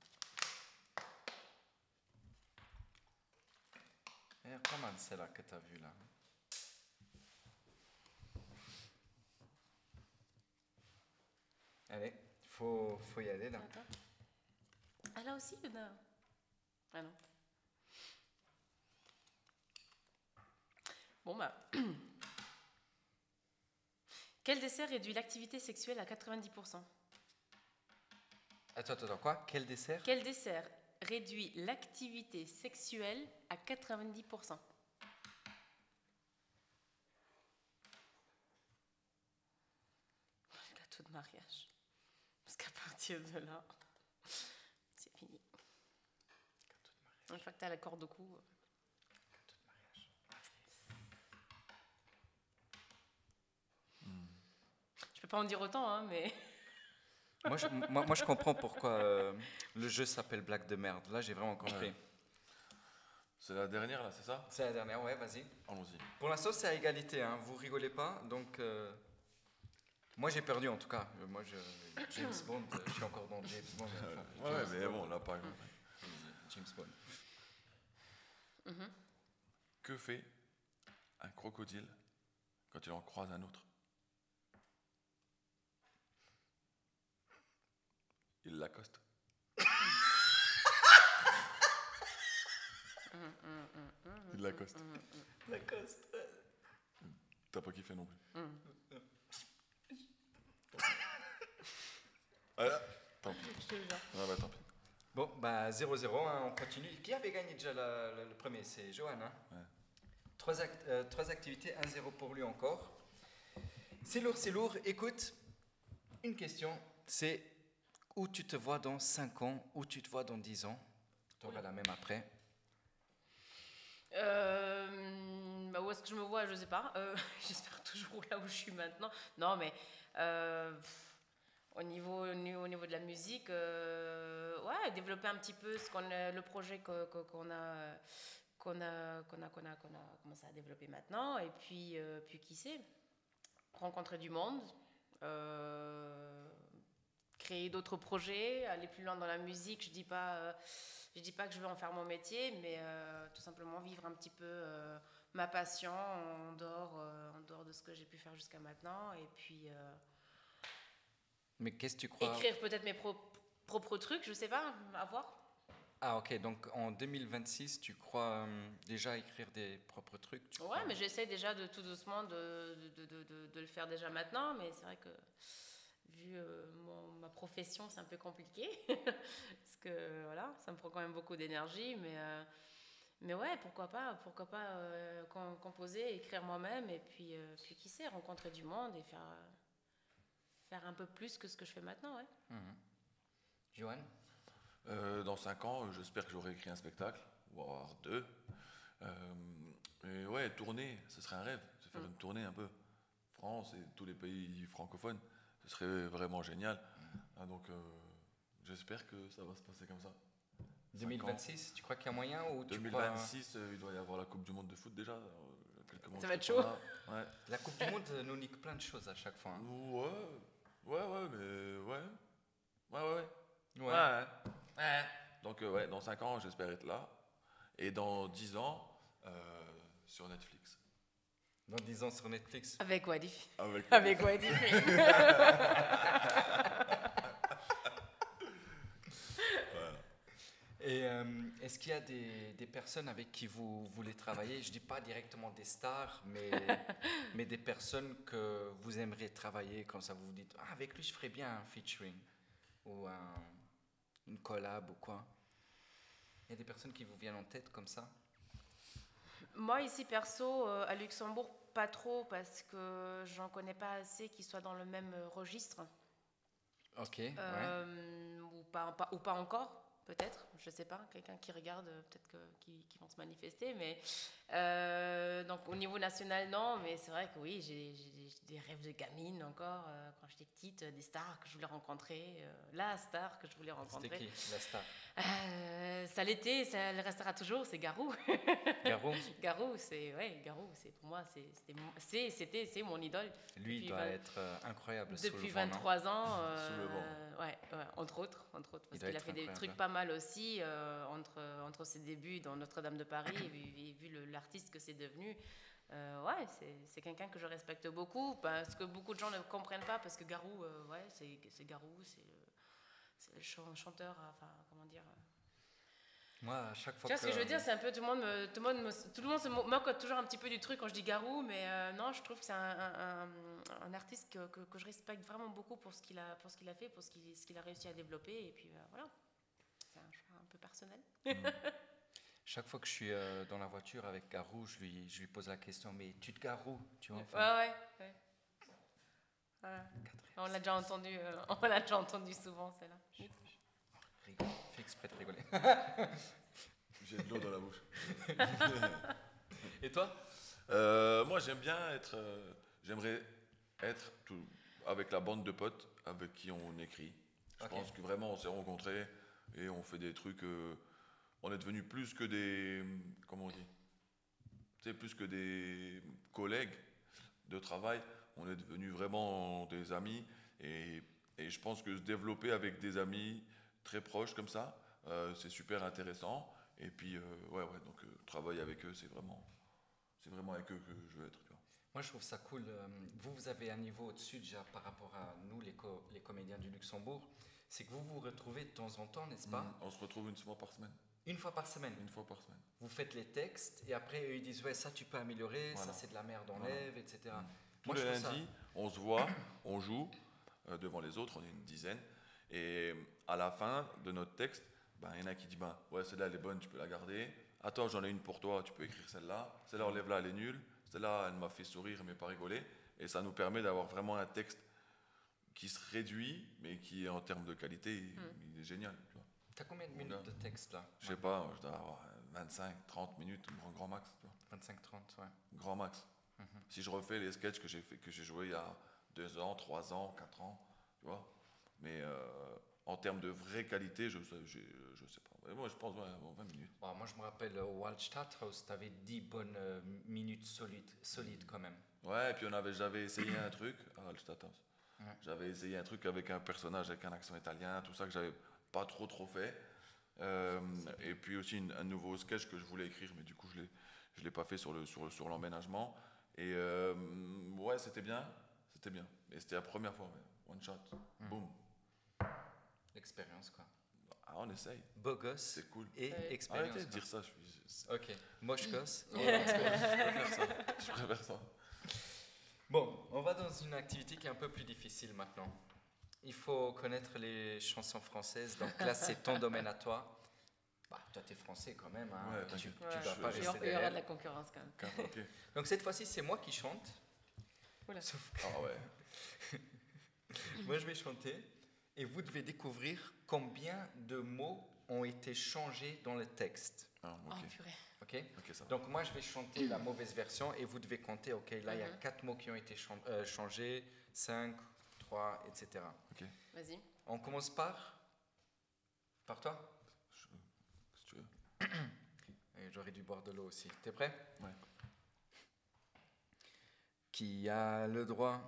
Elle est pas mal celle-là que tu as vue là. Allez, faut y aller là. Attends. Ah là aussi, il y en a. Ah non. Bon bah. Quel dessert réduit l'activité sexuelle à 90%? Attends, quoi? Quel dessert? Quel dessert réduit l'activité sexuelle à 90%? Le gâteau de mariage. Parce qu'à partir de là, c'est fini. Une fois que tu as la corde au cou. Gâteau de mariage. Je peux pas en dire autant, hein, mais. Moi, je comprends pourquoi le jeu s'appelle Blague de merde. Là, j'ai vraiment compris. Ouais. C'est la dernière, là, c'est ça? C'est la dernière, ouais, vas-y. Allons-y. Pour l'instant, c'est à égalité, hein. Vous rigolez pas, donc... Moi, j'ai perdu, en tout cas. James Bond, je suis encore dans James Bond. Ouais, mais bon, là, pas... James Bond. Que fait un crocodile quand il en croise un autre? Il l'accoste. Il l'accoste. Lacoste. T'as pas kiffé non plus. Voilà. Tant pis. Je te le jure. Ah bah tant pis. Bon, bah 0-0, hein, on continue. Qui avait gagné déjà le premier? C'est Johan, hein? Ouais. 3 activités, 1-0 pour lui encore. C'est lourd. Écoute, une question, c'est où tu te vois dans 5 ans, où tu te vois dans 10 ans? Tu auras la même après. Bah où est-ce que je me vois, je sais pas. J'espère toujours là où je suis maintenant. Non, mais au niveau de la musique, ouais, développer un petit peu le projet qu'on a commencé à développer maintenant. Et puis qui sait, rencontrer du monde, créer d'autres projets, aller plus loin dans la musique. Je dis pas que je veux en faire mon métier, mais tout simplement vivre un petit peu ma passion en dehors de ce que j'ai pu faire jusqu'à maintenant. Et puis Mais qu'est-ce que tu crois? écrire peut-être mes propres trucs, je sais pas, à voir. Ah ok, donc en 2026, tu crois déjà écrire des propres trucs? Ouais, mais j'essaie déjà de tout doucement de le faire déjà maintenant, mais c'est vrai que vu ma profession, c'est un peu compliqué, parce que voilà, ça me prend quand même beaucoup d'énergie, mais ouais, pourquoi pas composer, écrire moi-même, et puis qui sait, rencontrer du monde et faire un peu plus que ce que je fais maintenant, ouais. Johan? Dans 5 ans, j'espère que j'aurai écrit un spectacle, voire 2. Et ouais, tourner, ce serait un rêve, de faire une tournée un peu. France et tous les pays francophones, ce serait vraiment génial. Donc j'espère que ça va se passer comme ça. 2026, tu crois qu'il y a moyen ou 2026, il doit y avoir la Coupe du Monde de foot déjà. Quelques mois Ça va être chaud. Ouais. La Coupe du Monde nous nique plein de choses à chaque fois. Hein. Ouais, mais ouais. Ouais. Donc, dans 5 ans, j'espère être là. Et dans 10 ans, sur Netflix. Dans 10 ans sur Netflix. Avec Wadifi. Avec Wadifi. Et est-ce qu'il y a des personnes avec qui vous voulez travailler? Je ne dis pas directement des stars, mais des personnes que vous aimeriez travailler, comme ça vous vous dites, avec lui je ferais bien un featuring ou une collab ou quoi. Il y a des personnes qui vous viennent en tête comme ça? Moi ici perso, à Luxembourg, pas trop parce que j'en connais pas assez qui soient dans le même registre. Ok, ou pas encore. Peut-être, je ne sais pas, quelqu'un qui regarde, peut-être qui vont se manifester, mais donc au niveau national, non, mais c'est vrai que oui, j'ai des rêves de gamine encore, quand j'étais petite, des stars que je voulais rencontrer, la star que je voulais rencontrer. C'était qui, la star? Ça l'était, ça le restera toujours, c'est Garou. Garou? Garou, pour moi, c'est mon idole. Lui, il doit être incroyable. Depuis 23 ans, sous le vent. entre autres, parce qu'il a fait des trucs pas mal aussi entre ses débuts dans Notre-Dame de Paris et vu l'artiste que c'est devenu. C'est quelqu'un que je respecte beaucoup parce que beaucoup de gens ne comprennent pas parce que Garou, c'est Garou, c'est le chanteur, enfin comment dire. Moi, à chaque fois tu vois ce que je veux dire, c'est un peu tout le monde se moque toujours un petit peu du truc quand je dis Garou, mais non, je trouve que c'est un artiste que je respecte vraiment beaucoup pour ce qu'il a fait, pour ce qu'il a réussi à développer, et puis voilà, c'est un choix un peu personnel. Chaque fois que je suis dans la voiture avec Garou, je lui pose la question, mais tu te gares où, tu vois? Ouais. Voilà. On l'a déjà entendu souvent, celle-là. Rigole, fais exprès de rigoler. J'ai de l'eau dans la bouche. Et toi? Moi, j'aimerais être avec la bande de potes avec qui on écrit. Je pense que vraiment on s'est rencontrés et on fait des trucs. On est devenus plus que des, comment on dit, plus que des collègues de travail. On est devenus vraiment des amis et je pense que se développer avec des amis très proches comme ça, c'est super intéressant. Et puis donc travailler avec eux, c'est vraiment avec eux que je veux être. Tu vois. Moi, je trouve ça cool. Vous avez un niveau au-dessus déjà par rapport à nous, les comédiens du Luxembourg. C'est que vous vous retrouvez de temps en temps, n'est-ce pas? On se retrouve une fois par semaine. Une fois par semaine? Une fois par semaine. Vous faites les textes et après eux, ils disent ouais, ça tu peux améliorer, ça c'est de la merde, enlève, etc. Tous les lundis, on se voit, on joue devant les autres, on est une dizaine. Et à la fin de notre texte, il y en a qui disent ouais, celle-là elle est bonne, tu peux la garder. Attends, j'en ai une pour toi, tu peux écrire celle-là. Celle-là, enlève-la, elle est nulle. Celle-là, elle m'a fait sourire mais pas rigoler. Et ça nous permet d'avoir vraiment un texte qui se réduit, mais qui en termes de qualité, il est génial. Tu as combien de minutes de texte là? Je sais pas, je dois avoir 25, 30 minutes, grand max. 25, 30, ouais. Grand max. Si je refais les sketchs que j'ai joués il y a 2 ans, 3 ans, 4 ans, tu vois. Mais en termes de vraie qualité, je sais pas. Mais moi, je pense 20 minutes. Moi, je me rappelle au Waldstadthaus, tu avais 10 bonnes minutes solides quand même. Ouais, et puis j'avais essayé un truc à Waldstadthaus. Ouais. J'avais essayé un truc avec un personnage avec un accent italien, tout ça que j'avais pas trop fait. Et puis aussi un nouveau sketch que je voulais écrire, mais du coup je l'ai pas fait sur l'emménagement. Et ouais, c'était bien. Et c'était la première fois, one shot, boum. L'expérience quoi. On essaye. Beau gosse. C'est cool. Et expérience. Arrêtez de dire ça. Ok. Moche gosse. Je préfère ça. Bon, on va dans une activité qui est un peu plus difficile maintenant. Il faut connaître les chansons françaises. Donc là, c'est ton domaine à toi. Toi, t'es français quand même. Hein. Ouais, tu dois pas rester derrière. Il y aura de la concurrence quand même. Okay. Donc cette fois-ci, c'est moi qui chante. Voilà. Sauf que... Ah ouais. Moi, je vais chanter. Et vous devez découvrir combien de mots ont été changés dans le texte. Ah, ok. Oh, purée. Okay, ça va. Donc moi, je vais chanter la mauvaise version et vous devez compter, ok, là, il y a 4 mots qui ont été changés, 5, 3, etc. Ok. Vas-y. On commence par toi? Si tu veux. Et j'aurais dû boire de l'eau aussi. T'es prêt? Ouais. Qui a le droit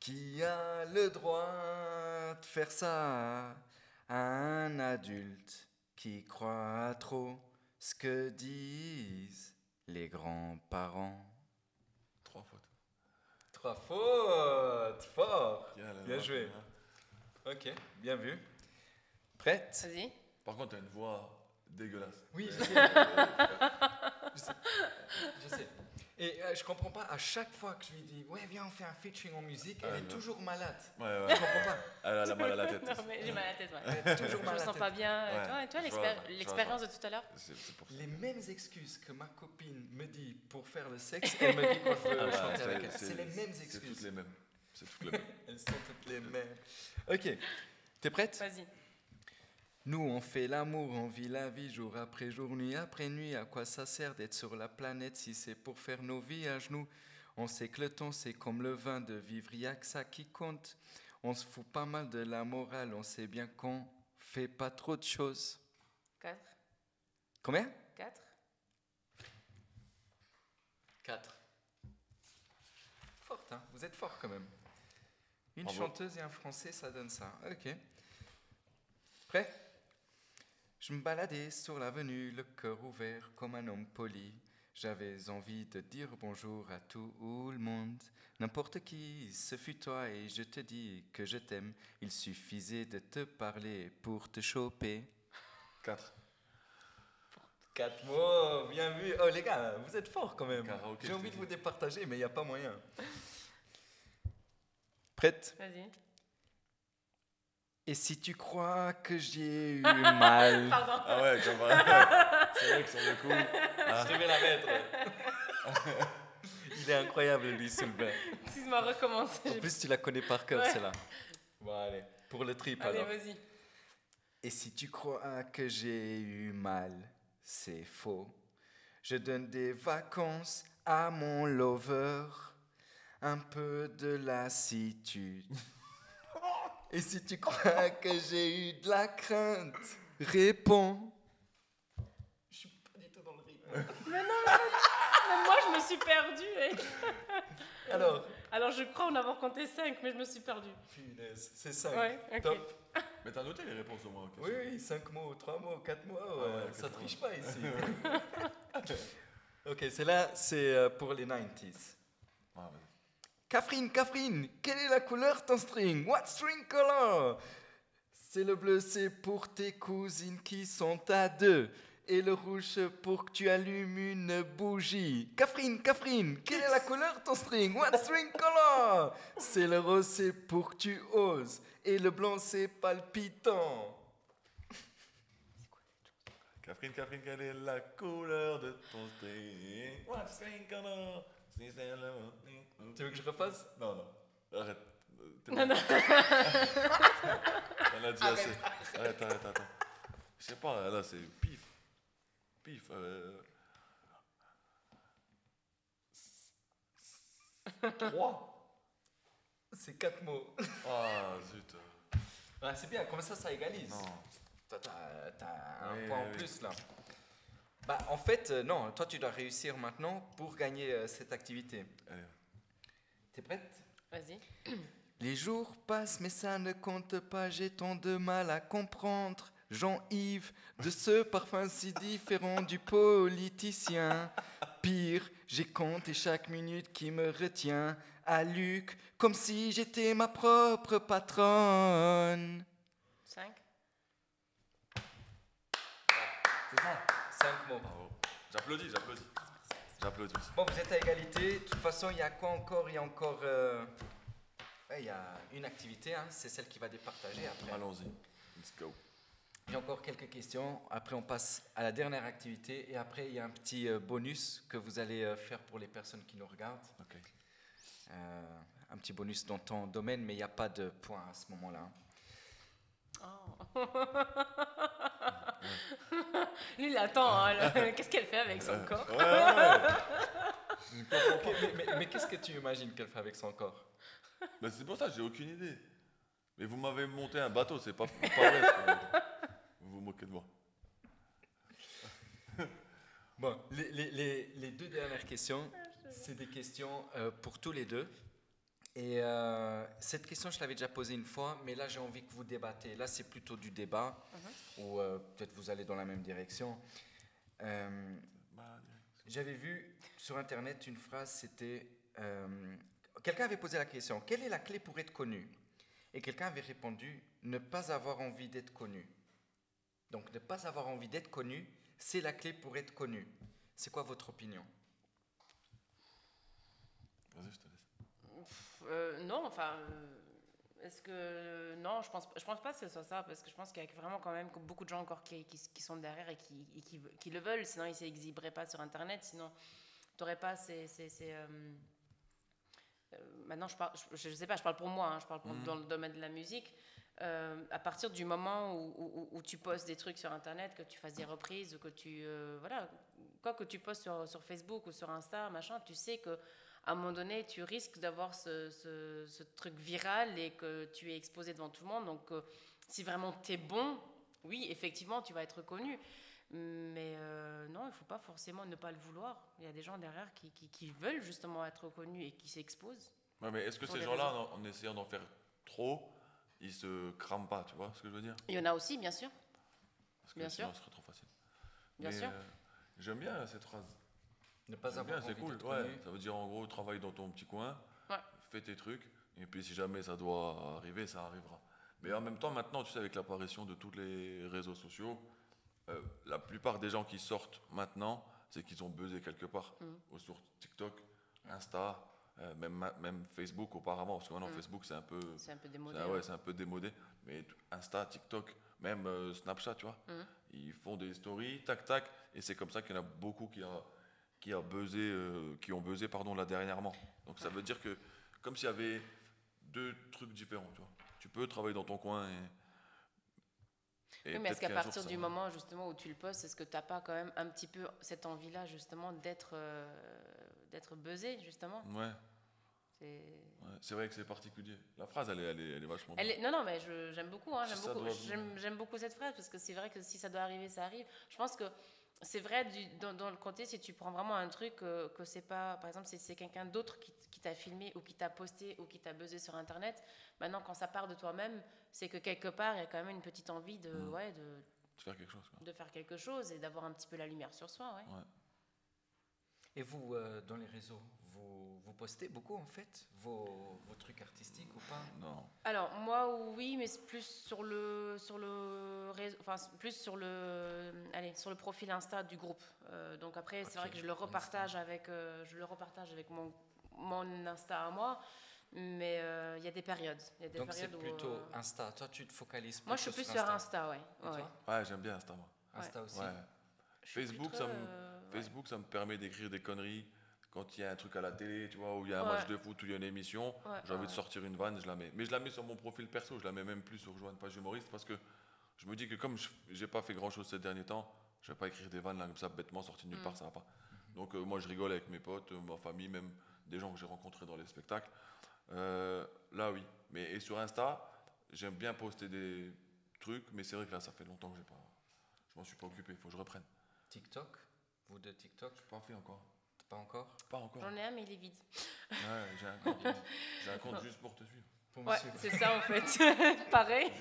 Qui a le droit de faire ça à un adulte qui croit trop ce que disent les grands-parents? 3 fautes. 3 fautes, fort. Bien joué. Hein. Ok, bien vu. Prête? Vas-y. Par contre, t'as une voix dégueulasse. Oui, je sais. Je sais. Et je comprends pas, à chaque fois que je lui dis, ouais, viens, on fait un featuring en musique, elle est toujours malade. Ouais. Je comprends pas. Elle a mal à la tête. Non, mais j'ai mal à la tête, ouais. Elle est toujours Je mal me à la sens tête. pas bien. Ouais. Toi, Je l'expérience vois de tout à l'heure. C'est pour ça. Les mêmes excuses que ma copine me dit pour faire le sexe, elle me dit quand je veux chanter avec elle. C'est les mêmes excuses. C'est toutes les mêmes. C'est toutes les mêmes. Elles sont toutes les mêmes. Ok, t'es prête? Vas-y. Nous, on fait l'amour, on vit la vie jour après jour, nuit après nuit. À quoi ça sert d'être sur la planète si c'est pour faire nos vies à genoux? On sait que le temps, c'est comme le vin de vivre, y a que ça qui compte. On se fout pas mal de la morale, on sait bien qu'on fait pas trop de choses. 4. Combien? 4. 4. Forte, hein? Vous êtes fort quand même. Une Bravo. chanteuse et un français, ça donne ça. Ok. Prêt? Je me baladais sur l'avenue, le cœur ouvert comme un homme poli. J'avais envie de dire bonjour à tout le monde. N'importe qui, ce fut toi et je te dis que je t'aime. Il suffisait de te parler pour te choper. 4. 4 mots, bien vu. Oh les gars, vous êtes forts quand même. Karaoké, J'ai je envie t'ai de vous dit. départager, mais il n'y a pas moyen. Prête? Vas-y. Et si tu crois que j'ai eu mal... Pardon. Ah ouais, c'est vrai que sur le coup. Je devais la mettre. Il est incroyable, lui, Sylvain. Excuse-moi, recommence. En plus, tu la connais par cœur, Ouais. celle-là. Bon, allez, pour le trip, Allez, alors. vas-y. Et si tu crois que j'ai eu mal, c'est faux. Je donne des vacances à mon lover, un peu de lassitude. Et si tu crois que j'ai eu de la crainte, réponds. Je suis pas du tout dans le rythme. Mais moi, je me suis perdue. Alors, je crois en avoir compté 5, mais je me suis perdue. Punaise, c'est 5. Ouais, ok. Top. Mais t'as noté les réponses au moins. Oui, 5 mots, 3 mots, 4 mots, ouais, ça 4 triche mots. pas ici. Ok, celle-là, c'est pour les 90s. Ah, vas-y. Catherine, quelle est la couleur de ton string? What string color? C'est le bleu, c'est pour tes cousines qui sont à 2. Et le rouge pour que tu allumes une bougie. Catherine, quelle est la couleur de ton string? What string color? C'est le rose, c'est pour que tu oses. Et le blanc, c'est palpitant. Catherine, quelle est la couleur de ton string? What string color? Si c'est le- Tu veux que je refasse? Non, arrête. Non. On a dit assez. Arrête, attends. Je sais pas, là c'est pif. 3. C'est 4 mots. Ah, zut. Ah, c'est bien, comme ça égalise. Non. T'as un Oui, point en oui. plus là. Bah, en fait, non, toi tu dois réussir maintenant pour gagner cette activité. Allez. T'es prête? Vas-y. Les jours passent, mais ça ne compte pas, j'ai tant de mal à comprendre. Jean-Yves, de ce parfum si différent du politicien. Pire, j'ai compté chaque minute qui me retient à Luc, comme si j'étais ma propre patronne. 5. C'est ça, 5 mots. Bravo. J'applaudis. J'applaudis aussi. Bon, vous êtes à égalité. De toute façon, il y a quoi encore? Il y a encore... il y a une activité, hein. C'est celle qui va départager après. Allons-y. Let's go. J'ai encore quelques questions. Après, on passe à la dernière activité. Et après, il y a un petit bonus que vous allez faire pour les personnes qui nous regardent. Ok. Un petit bonus dans ton domaine, mais il n'y a pas de points à ce moment-là. Oh. Lui, il attend. Hein, qu'est-ce qu'elle fait avec son corps? Mais qu'est-ce que tu imagines qu'elle fait avec son corps? Mais c'est pour ça, j'ai aucune idée. Mais vous m'avez monté un bateau, c'est pas vrai. Vous vous moquez de moi. Bon, les deux dernières questions, c'est des questions pour tous les deux. Et cette question, je l'avais déjà posée une fois, mais là, j'ai envie que vous débattez. Là, c'est plutôt du débat, ou peut-être vous allez dans la même direction. J'avais vu sur Internet une phrase, c'était... quelqu'un avait posé la question, quelle est la clé pour être connu? Et quelqu'un avait répondu, ne pas avoir envie d'être connu. Donc, ne pas avoir envie d'être connu, c'est la clé pour être connu. C'est quoi votre opinion? Vas-y, je te laisse. Non, enfin, est-ce que non, je pense pas que ce soit ça, parce que je pense qu'il y a vraiment quand même beaucoup de gens encore qui sont derrière et qui le veulent, sinon ils s'exhiberaient pas sur Internet, sinon t'aurais pas maintenant je sais pas, je parle pour moi, hein, je parle dans le domaine de la musique. À partir du moment où tu postes des trucs sur Internet, que tu fasses des reprises, ou que quoi que tu postes sur Facebook ou sur Insta, machin, tu sais que à un moment donné, tu risques d'avoir ce truc viral et que tu es exposé devant tout le monde. Donc, si vraiment tu es bon, oui, effectivement, tu vas être connu. Mais non, il ne faut pas forcément ne pas le vouloir. Il y a des gens derrière qui veulent justement être connus et qui s'exposent. Ouais, mais est-ce que ces gens-là, en essayant d'en faire trop, ils se crament pas, tu vois ce que je veux dire? Il y en a aussi, bien sûr. Parce que sinon, ce serait trop facile. Bien sûr. J'aime bien cette phrase. Ne pas avoir envie c'est cool, ça veut dire en gros, travaille dans ton petit coin, fais tes trucs, et puis si jamais ça doit arriver, ça arrivera. Mais en même temps, maintenant, tu sais, avec l'apparition de tous les réseaux sociaux, la plupart des gens qui sortent maintenant, c'est qu'ils ont buzzé quelque part. Ou sur TikTok, Insta, même Facebook auparavant, parce que maintenant Facebook c'est un peu démodé. C'est un peu démodé, mais Insta, TikTok, même Snapchat, tu vois, ils font des stories, tac tac, et c'est comme ça qu'il y en a beaucoup qui ont buzzé là dernièrement. Donc ça veut dire que comme s'il y avait deux trucs différents, tu vois. Tu peux travailler dans ton coin et oui, mais est-ce qu'à partir du moment justement où tu le postes, est-ce que tu n'as pas quand même un petit peu cette envie-là justement d'être buzzé justement? Ouais. C'est vrai que c'est particulier. La phrase, elle est vachement bien. Non, mais j'aime beaucoup. Hein, j'aime beaucoup cette phrase parce que c'est vrai que si ça doit arriver, ça arrive. Je pense que c'est vrai dans le contexte, si tu prends vraiment un truc que c'est pas, par exemple, si c'est quelqu'un d'autre qui t'a filmé ou qui t'a posté ou qui t'a buzzé sur Internet, maintenant quand ça part de toi-même, c'est que quelque part il y a quand même une petite envie de faire quelque chose, quoi. De faire quelque chose et d'avoir un petit peu la lumière sur soi. Ouais. Et vous, dans les réseaux, vous postez beaucoup en fait vos trucs artistiques ou pas? Non. Alors moi oui, mais c'est plus sur le réseau, enfin plus sur le profil Insta du groupe. Donc après c'est vrai que je le repartage avec mon Insta à moi, mais il y a des période. Donc c'est plutôt Insta. Toi tu te focalises plus. Moi je suis plus sur Insta, ouais. Ouais, j'aime bien Insta moi. Insta aussi. Ouais. Facebook ça me permet d'écrire des conneries. Quand il y a un truc à la télé, tu vois, où il y a un match de foot, où il y a une émission, j'ai envie de sortir une vanne, je la mets. Mais je la mets sur mon profil perso, je la mets même plus sur une page humoriste, parce que je me dis que comme j'ai pas fait grand chose ces derniers temps, je vais pas écrire des vannes là comme ça bêtement sorties de nulle part, ça va pas. Donc moi je rigole avec mes potes, ma famille, même des gens que j'ai rencontrés dans les spectacles. Là oui, et sur Insta, j'aime bien poster des trucs, mais c'est vrai que là ça fait longtemps que je m'en suis pas occupé, il faut que je reprenne. TikTok, vous de TikTok? Je n'ai pas fait encore. Pas encore? Pas encore. J'en ai un, mais il est vide. Ouais, j'ai un compte juste pour te suivre. Ouais, c'est ça en fait. Pareil.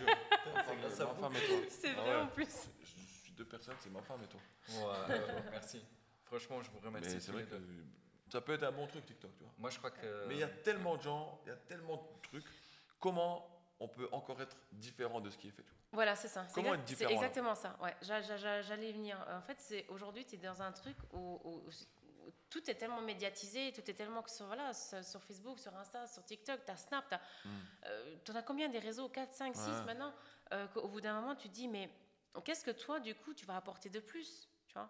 C'est ma femme et toi. C'est vrai en plus. Je suis deux personnes, c'est ma femme et toi. Ouais, merci. Franchement, je vous remercie. Mais c'est vrai que ça peut être un bon truc TikTok, tu vois. Moi, je crois que. Mais il y a tellement de gens, il y a tellement de trucs. Comment on peut encore être différent de ce qui est fait, tu vois? Voilà, c'est ça. Comment être différent? C'est exactement ça. Ouais, j'allais venir. En fait, aujourd'hui, tu es dans un truc où tout est tellement médiatisé, tout est tellement sur Facebook, sur Insta, sur TikTok, t'as Snap, t'en as combien des réseaux? 4, 5, 6 maintenant, qu'au bout d'un moment tu te dis mais qu'est-ce que toi du coup tu vas apporter de plus, tu vois?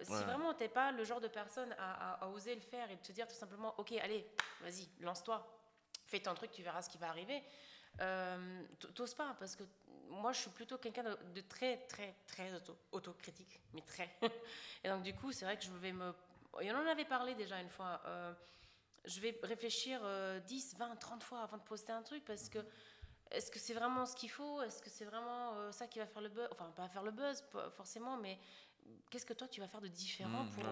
Si vraiment t'es pas le genre de personne à oser le faire et de te dire tout simplement ok allez vas-y lance-toi, fais ton truc, tu verras ce qui va arriver, t'oses pas, parce que moi je suis plutôt quelqu'un de très très très autocritique, mais très et donc du coup c'est vrai que et on en avait parlé déjà une fois, je vais réfléchir 10, 20, 30 fois avant de poster un truc, parce que est-ce que c'est vraiment ce qu'il faut, est-ce que c'est vraiment ça qui va faire le buzz, enfin pas faire le buzz forcément, mais qu'est-ce que toi tu vas faire de différent pour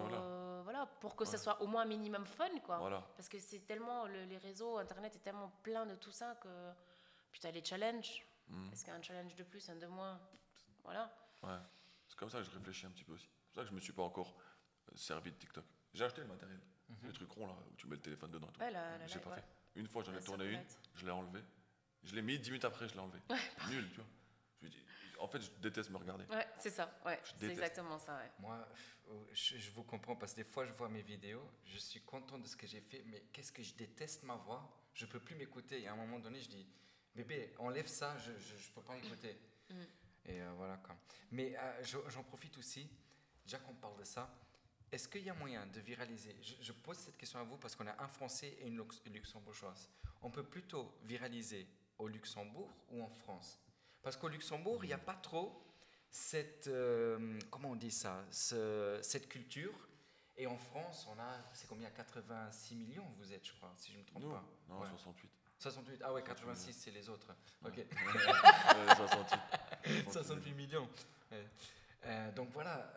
voilà, pour que ça soit au moins un minimum fun, quoi. Voilà. Parce que c'est tellement, les réseaux, Internet est tellement plein de tout ça que, puis t'as les challenges. Est-ce qu'un challenge de plus, un de moins, voilà. Ouais, c'est comme ça que je réfléchis un petit peu aussi. C'est pour ça que je me suis pas encore servi de TikTok. J'ai acheté le matériel, le truc rond là, où tu mets le téléphone dedans et tout. Ouais, j'ai pas fait. Une fois, j'en ai tourné une, circulette. je l'ai enlevé. Je l'ai mis 10 minutes après, je l'ai enlevé. Nul, tu vois. Je me dis, en fait, je déteste me regarder. Ouais, c'est ça, ouais, c'est déteste. exactement ça, ouais. Moi, je vous comprends parce que des fois, je vois mes vidéos, je suis content de ce que j'ai fait, mais qu'est-ce que je déteste ma voix. Je peux plus m'écouter. Et à un moment donné, je dis, bébé, enlève ça, je peux pas écouter. Et voilà quoi. Mais j'en profite aussi, déjà qu'on parle de ça. Est-ce qu'il y a moyen de viraliser? Je pose cette question à vous parce qu'on a un Français et une luxembourgeoise. On peut plutôt viraliser au Luxembourg ou en France? Parce qu'au Luxembourg, il n'y a pas trop cette, comment on dit ça, cette culture. Et en France, on a, c'est combien, 86 millions vous êtes, je crois, si je ne me trompe pas. Non, ouais. 68. 68, ah ouais, 86 c'est les autres. Ok. 68. 68 millions. Donc voilà,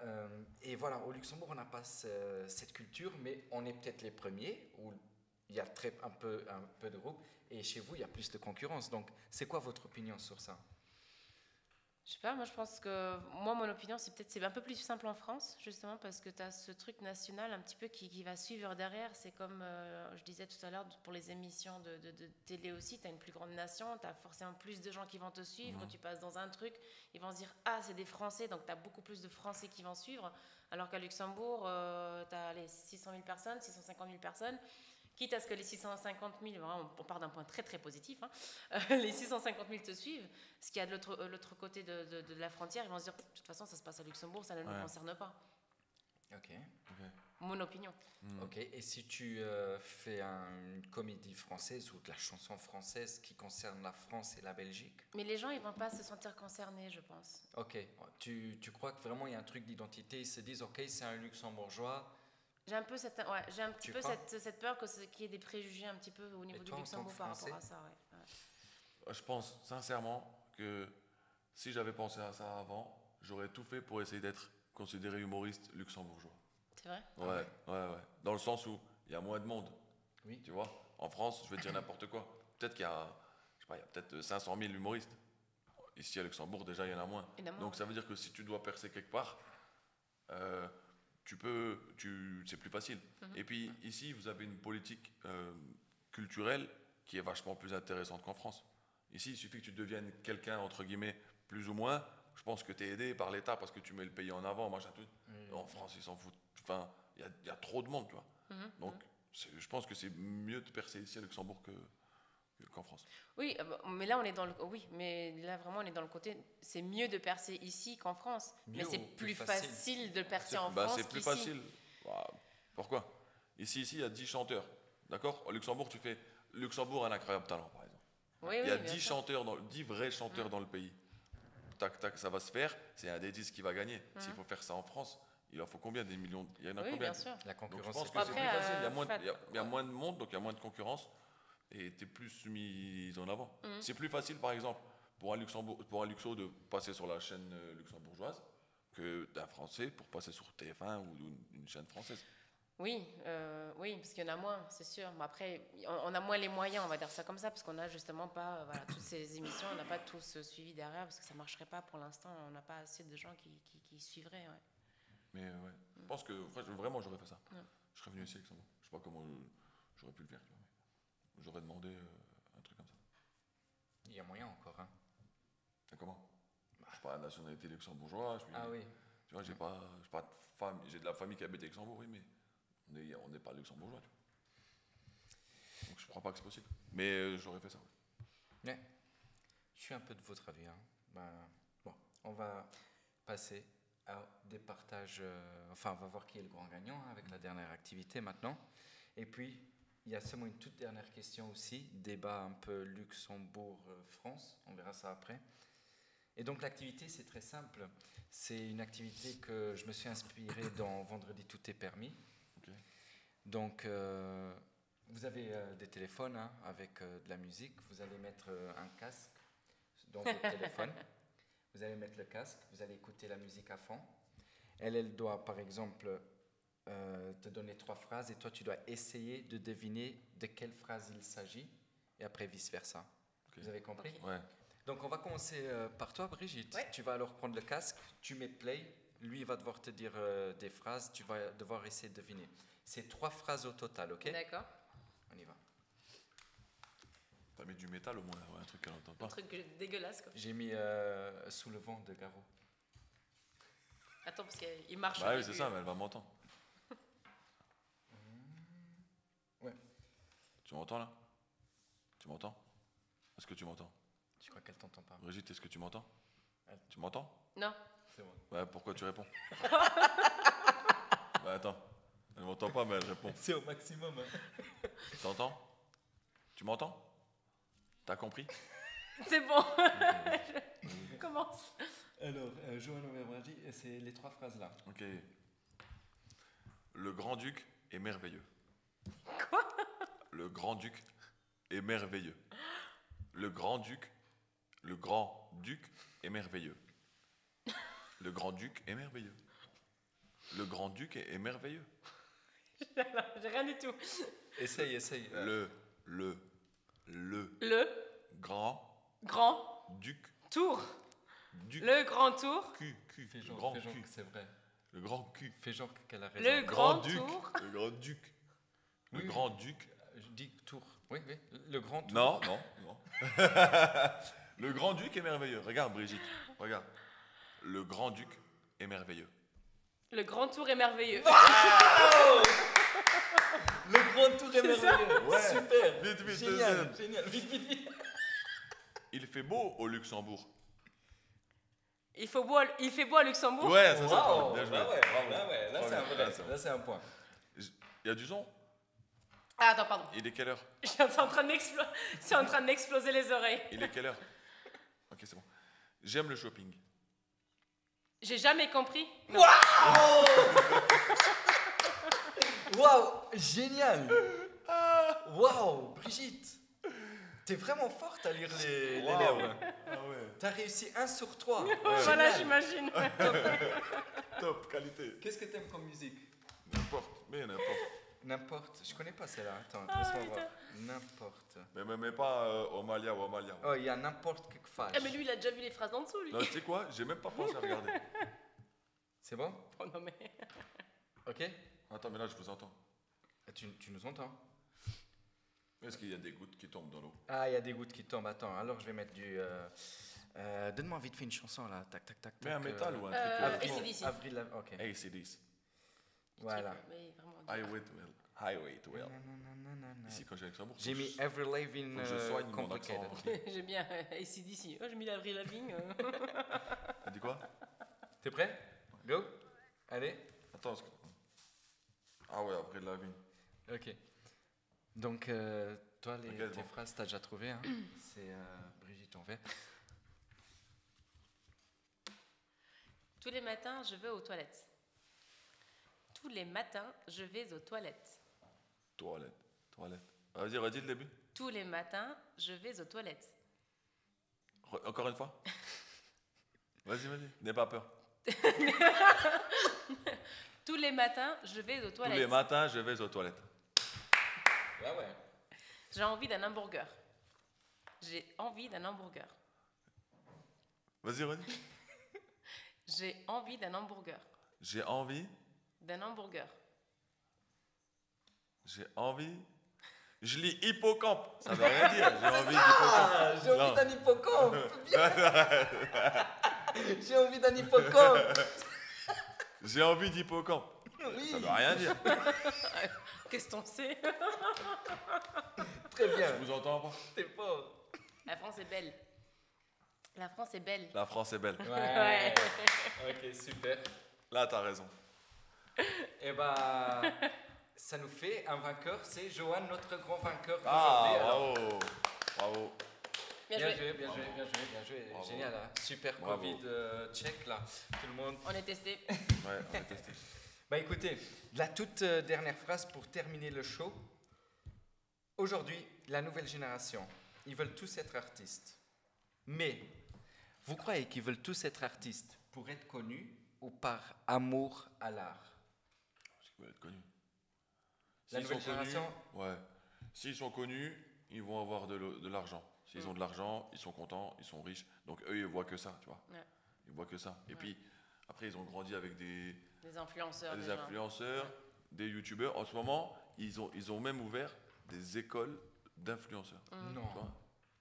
et voilà, au Luxembourg, on n'a pas cette culture, mais on est peut-être les premiers, où il y a un peu de groupes, et chez vous, il y a plus de concurrence. Donc, c'est quoi votre opinion sur ça? Je sais pas, moi je pense que, mon opinion, c'est un peu plus simple en France, justement, parce que tu as ce truc national un petit peu qui va suivre derrière. C'est comme, je disais tout à l'heure, pour les émissions de télé aussi, tu as une plus grande nation, tu as forcément plus de gens qui vont te suivre. Tu passes dans un truc, ils vont se dire, ah, c'est des Français, donc tu as beaucoup plus de Français qui vont suivre. Alors qu'à Luxembourg, tu as les 600 000 personnes, 650 000 personnes. Quitte à ce que les 650 000, on part d'un point très très positif, les 650 000 te suivent, ce qu'il y a de l'autre côté de la frontière, ils vont se dire, de toute façon, ça se passe à Luxembourg, ça ne nous concerne pas. Ok. Mon opinion. Ok, et si tu fais une comédie française ou de la chanson française qui concerne la France et la Belgique? Mais les gens, ils ne vont pas se sentir concernés, je pense. Ok, tu crois que vraiment il y a un truc d'identité, ils se disent, ok, c'est un luxembourgeois. J'ai un peu cette peur qu'il y ait des préjugés un petit peu au niveau du Luxembourg par rapport à ça. Ouais. Je pense sincèrement que si j'avais pensé à ça avant, j'aurais tout fait pour essayer d'être considéré humoriste luxembourgeois. C'est vrai? Ouais. Dans le sens où il y a moins de monde. Oui. Tu vois, en France, je vais te dire n'importe quoi. Peut-être qu'il y a, je sais pas, il y a peut-être 500 000 humoristes. Ici à Luxembourg, déjà, il y en a moins. Donc ça veut dire que si tu dois percer quelque part, c'est plus facile. Et puis ici, vous avez une politique culturelle qui est vachement plus intéressante qu'en France. Ici, il suffit que tu deviennes quelqu'un, entre guillemets, plus ou moins. Je pense que tu es aidé par l'État parce que tu mets le pays en avant, machin, tout. En France, ils s'en foutent. Enfin, il y a trop de monde, tu vois. Donc, je pense que c'est mieux de percer ici à Luxembourg qu'en France. Oui, mais là, on est dans le... Oui, mais là, vraiment, on est dans le côté... C'est mieux de percer ici qu'en France. Mais c'est plus facile de percer en France c'est plus facile. Pourquoi? Ici, il y a 10 chanteurs. D'accord? Au Luxembourg, tu fais... Luxembourg a un incroyable talent, par exemple. Il y a 10 vrais chanteurs dans le pays. Tac, tac, ça va se faire. C'est un des 10 qui va gagner. S'il faut faire ça en France, il en faut combien? Des millions? Il y en a combien? Bien sûr. La concurrence, donc, je pense que c'est plus facile. Il y a moins de monde, donc il y a moins de concurrence. Et tu es plus mis en avant. C'est plus facile, par exemple, pour un Luxo de passer sur la chaîne luxembourgeoise que d'un Français pour passer sur TF1 ou une chaîne française. Oui, parce qu'il y en a moins, c'est sûr. Mais après, on a moins les moyens, on va dire ça comme ça, parce qu'on n'a justement pas toutes ces émissions, on n'a pas tous suivi derrière, parce que ça ne marcherait pas pour l'instant, on n'a pas assez de gens qui suivraient. Ouais. Mais je pense que vraiment j'aurais fait ça. Je serais venu ici avec ça. Je sais pas comment j'aurais pu le faire. J'aurais demandé un truc comme ça. Il y a moyen encore, hein. Comment? Je suis pas à la nationalité luxembourgeoise. Oui. Tu vois, j'ai pas de famille. J'ai de la famille qui habite à Luxembourg, oui, mais on n'est pas luxembourgeois. Tu vois. Donc je crois pas que c'est possible. Mais j'aurais fait ça. Ouais. Je suis un peu de votre avis. Hein. Bon, on va passer à des partages. On va voir qui est le grand gagnant avec la dernière activité maintenant. Et puis. Il y a seulement une toute dernière question aussi, débat un peu Luxembourg-France, on verra ça après. Et donc l'activité, c'est très simple. C'est une activité que je me suis inspiré dans Vendredi tout est permis. Okay. Donc vous avez des téléphones avec de la musique, vous allez mettre un casque dans votre téléphone, vous allez mettre le casque, vous allez écouter la musique à fond. Elle doit par exemple te donner 3 phrases et toi, tu dois essayer de deviner de quelle phrase il s'agit et après vice-versa. Okay. Vous avez compris? Okay. Ouais. Donc, on va commencer par toi, Brigitte. Ouais. Tu vas alors prendre le casque, tu mets play, lui il va devoir te dire des phrases, tu vas devoir essayer de deviner. C'est 3 phrases au total, ok? D'accord. On y va. T'as mis du métal au moins, ouais, un truc qu'elle n'entend pas. Un truc dégueulasse, quoi. J'ai mis Sous le vent de Garo. Attends, parce qu'il marche. Bah oui, c'est ça, mais elle va m'entendre. Ouais. Tu m'entends là? Tu m'entends? Est-ce que tu m'entends? Je crois qu'elle t'entend pas. Brigitte, est-ce que tu m'entends? Tu m'entends? Non. C'est bon. Bah pourquoi tu réponds? Bah attends, elle m'entend pas, mais elle répond. C'est au maximum. T'entends? Tu m'entends? T'as compris? C'est bon. Je commence. Alors, Johan Overbragi, c'est les 3 phrases là. Ok. Le grand-duc est merveilleux. Quoi? Le grand-duc est merveilleux. Le grand-duc est merveilleux. Le grand-duc est merveilleux. Le grand-duc est merveilleux. J'ai rien du tout. Essaye. Le grand duc. tour. Duc. Le grand tour. Cul. Fais Le genre, grand que cul. c'est vrai. Le grand cul. Fais genre qu'elle a raison. Le grand duc. tour. Le grand duc. Le Oui. grand duc. Je dis tour. Oui. Le grand tour. Non. Le grand duc est merveilleux. Regarde Brigitte. Regarde. Le grand duc est merveilleux. Le grand tour est merveilleux. Le grand tour est merveilleux. Ouais. Super. Vite, Génial. deuxième. Génial. Vite. Il fait beau au Luxembourg. Il fait beau à Luxembourg. Ouais, c'est ça. Wow. Bien joué. Là, ouais. Bravo. Là, Trop c'est un bien. vrai. Là, c'est un point. Il y a du son? Ah, attends, pardon. Il est quelle heure? C'est en train de m'exploser les oreilles. Il est quelle heure? Ok, c'est bon. J'aime le shopping. J'ai jamais compris. Non. Waouh. Génial. Waouh, Brigitte. T'es vraiment forte à lire les lèvres. Ah ouais. T'as réussi 1 sur 3. Voilà, j'imagine. Top, qualité. Qu'est-ce que t'aimes comme musique? N'importe. N'importe. Je connais pas celle-là. Attends, laisse-moi voir. N'importe. Mais pas Omalia ou Amalia. Oh, il y a n'importe quelque fâche. Ah, mais lui, il a déjà vu les phrases en dessous, lui. Non, tu sais quoi? J'ai même pas pensé à regarder. C'est bon? Oh, non, mais... Ok. Attends, mais là, je vous entends. Tu nous entends? Est-ce qu'il y a des gouttes qui tombent dans l'eau? Ah, il y a des gouttes qui tombent. Attends, alors je vais mettre du... donne-moi vite fait une chanson, là. Tac. Mais un métal ou un truc... AC/DC. Avril, ok. AC/DC. Voilà. Mais vraiment, Highway to Hell. Ici, quand j'ai Luxembourg, J'ai mis Avril Lavigne faut que je soigne mon accent. complicated. J'ai bien AC/DC. Oh, j'ai mis l'Avril Lavigne. T'as dit quoi? T'es prêt? Go. Allez. Attends, ah ouais, Avril Lavigne. Ok. Donc, toi, Ok, tes bon. phrases, t'as déjà trouvé. Hein? C'est Brigitte Envers. Tous les matins, je vais aux toilettes. Tous les matins, je vais aux toilettes. Toilette. Ah, vas-y, redis le début. Tous les matins, je vais aux toilettes. Encore une fois. Vas-y. N'aie pas peur. Tous les matins, je vais aux Tous toilettes. les matins, je vais aux toilettes. Ouais. J'ai envie d'un hamburger. J'ai envie d'un hamburger. Vas-y, redis. J'ai envie d'un hamburger. J'ai envie. D'un hamburger. J'ai envie. Je lis hippocampe. Ça veut rien dire. J'ai envie d'hippocampe. J'ai envie d'un hippocampe. J'ai envie d'un hippocampe. J'ai envie d'hippocampe. Oui. Ça veut rien dire. Qu'est-ce qu'on sait? Très bien. Je vous entends pas. T'es fort. La France est belle. La France est belle. La France est belle. Ouais. Ok, super. Là, t'as raison. Et bah, ça nous fait un vainqueur. C'est Johan, notre grand vainqueur Ah, d'aujourd'hui. Alors, bravo. Bien joué. Bien joué. Bravo. Génial, hein. Super Bravo. Covid check là. Tout le monde. On est testé. Ouais, on a testé. Bah écoutez, la toute dernière phrase pour terminer le show. Aujourd'hui, la nouvelle génération, ils veulent tous être artistes. Mais, vous croyez qu'ils veulent tous être artistes pour être connus ou par amour à l'art? veulent être connus. La nouvelle génération. Ouais. S'ils sont connus, ils vont avoir de l'argent. S'ils ont de l'argent, ils sont contents, ils sont riches. Donc eux, ils voient que ça, tu vois. Ouais. Ils voient que ça. Et puis, après, ils ont grandi avec des influenceurs. Des youtubeurs. En ce moment, ils ont même ouvert des écoles d'influenceurs. Non.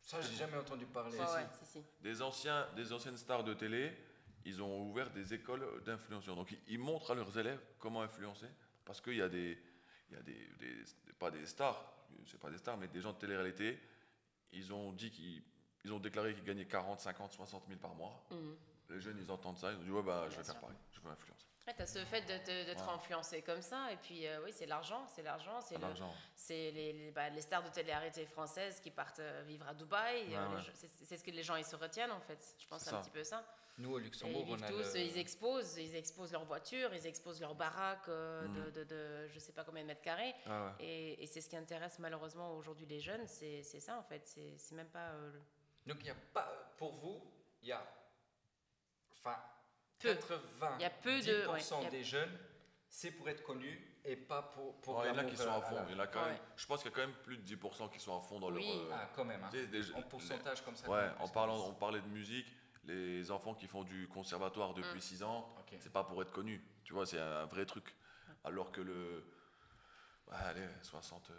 Ça, j'ai jamais entendu parler. Si. Des anciennes stars de télé, ils ont ouvert des écoles d'influenceurs. Donc, ils montrent à leurs élèves comment influencer. Parce qu'il y a pas des stars, c'est pas des stars, mais des gens de télé-réalité. Ils ont déclaré qu'ils gagnaient 40, 50, 60 000 par mois. Les jeunes, ils entendent ça, ils ont dit je vais faire pareil, je veux influencer. Ouais, tu as ce fait d'être influencé comme ça, et puis oui, c'est l'argent. C'est les stars de télé-réalité françaises qui partent vivre à Dubaï. C'est ce que les gens ils se retiennent en fait. Je pense c'est un petit peu ça. Nous au Luxembourg, ils exposent leurs voitures, ils exposent leurs baraques de je sais pas combien de mètres carrés. Et c'est ce qui intéresse malheureusement aujourd'hui les jeunes, c'est ça en fait. C'est même pas. Donc il y a pas pour vous, il y a 10% des jeunes, c'est pour être connus et pas pour il y en a qui sont à fond. Il y en a quand même, je pense qu'il y a quand même plus de 10% qui sont à fond dans leur... quand même. En pourcentage comme ça. Ouais, on parlait de musique. Les enfants qui font du conservatoire depuis 6 ans, c'est pas pour être connus. Tu vois, c'est un vrai truc. Alors que allez, 60,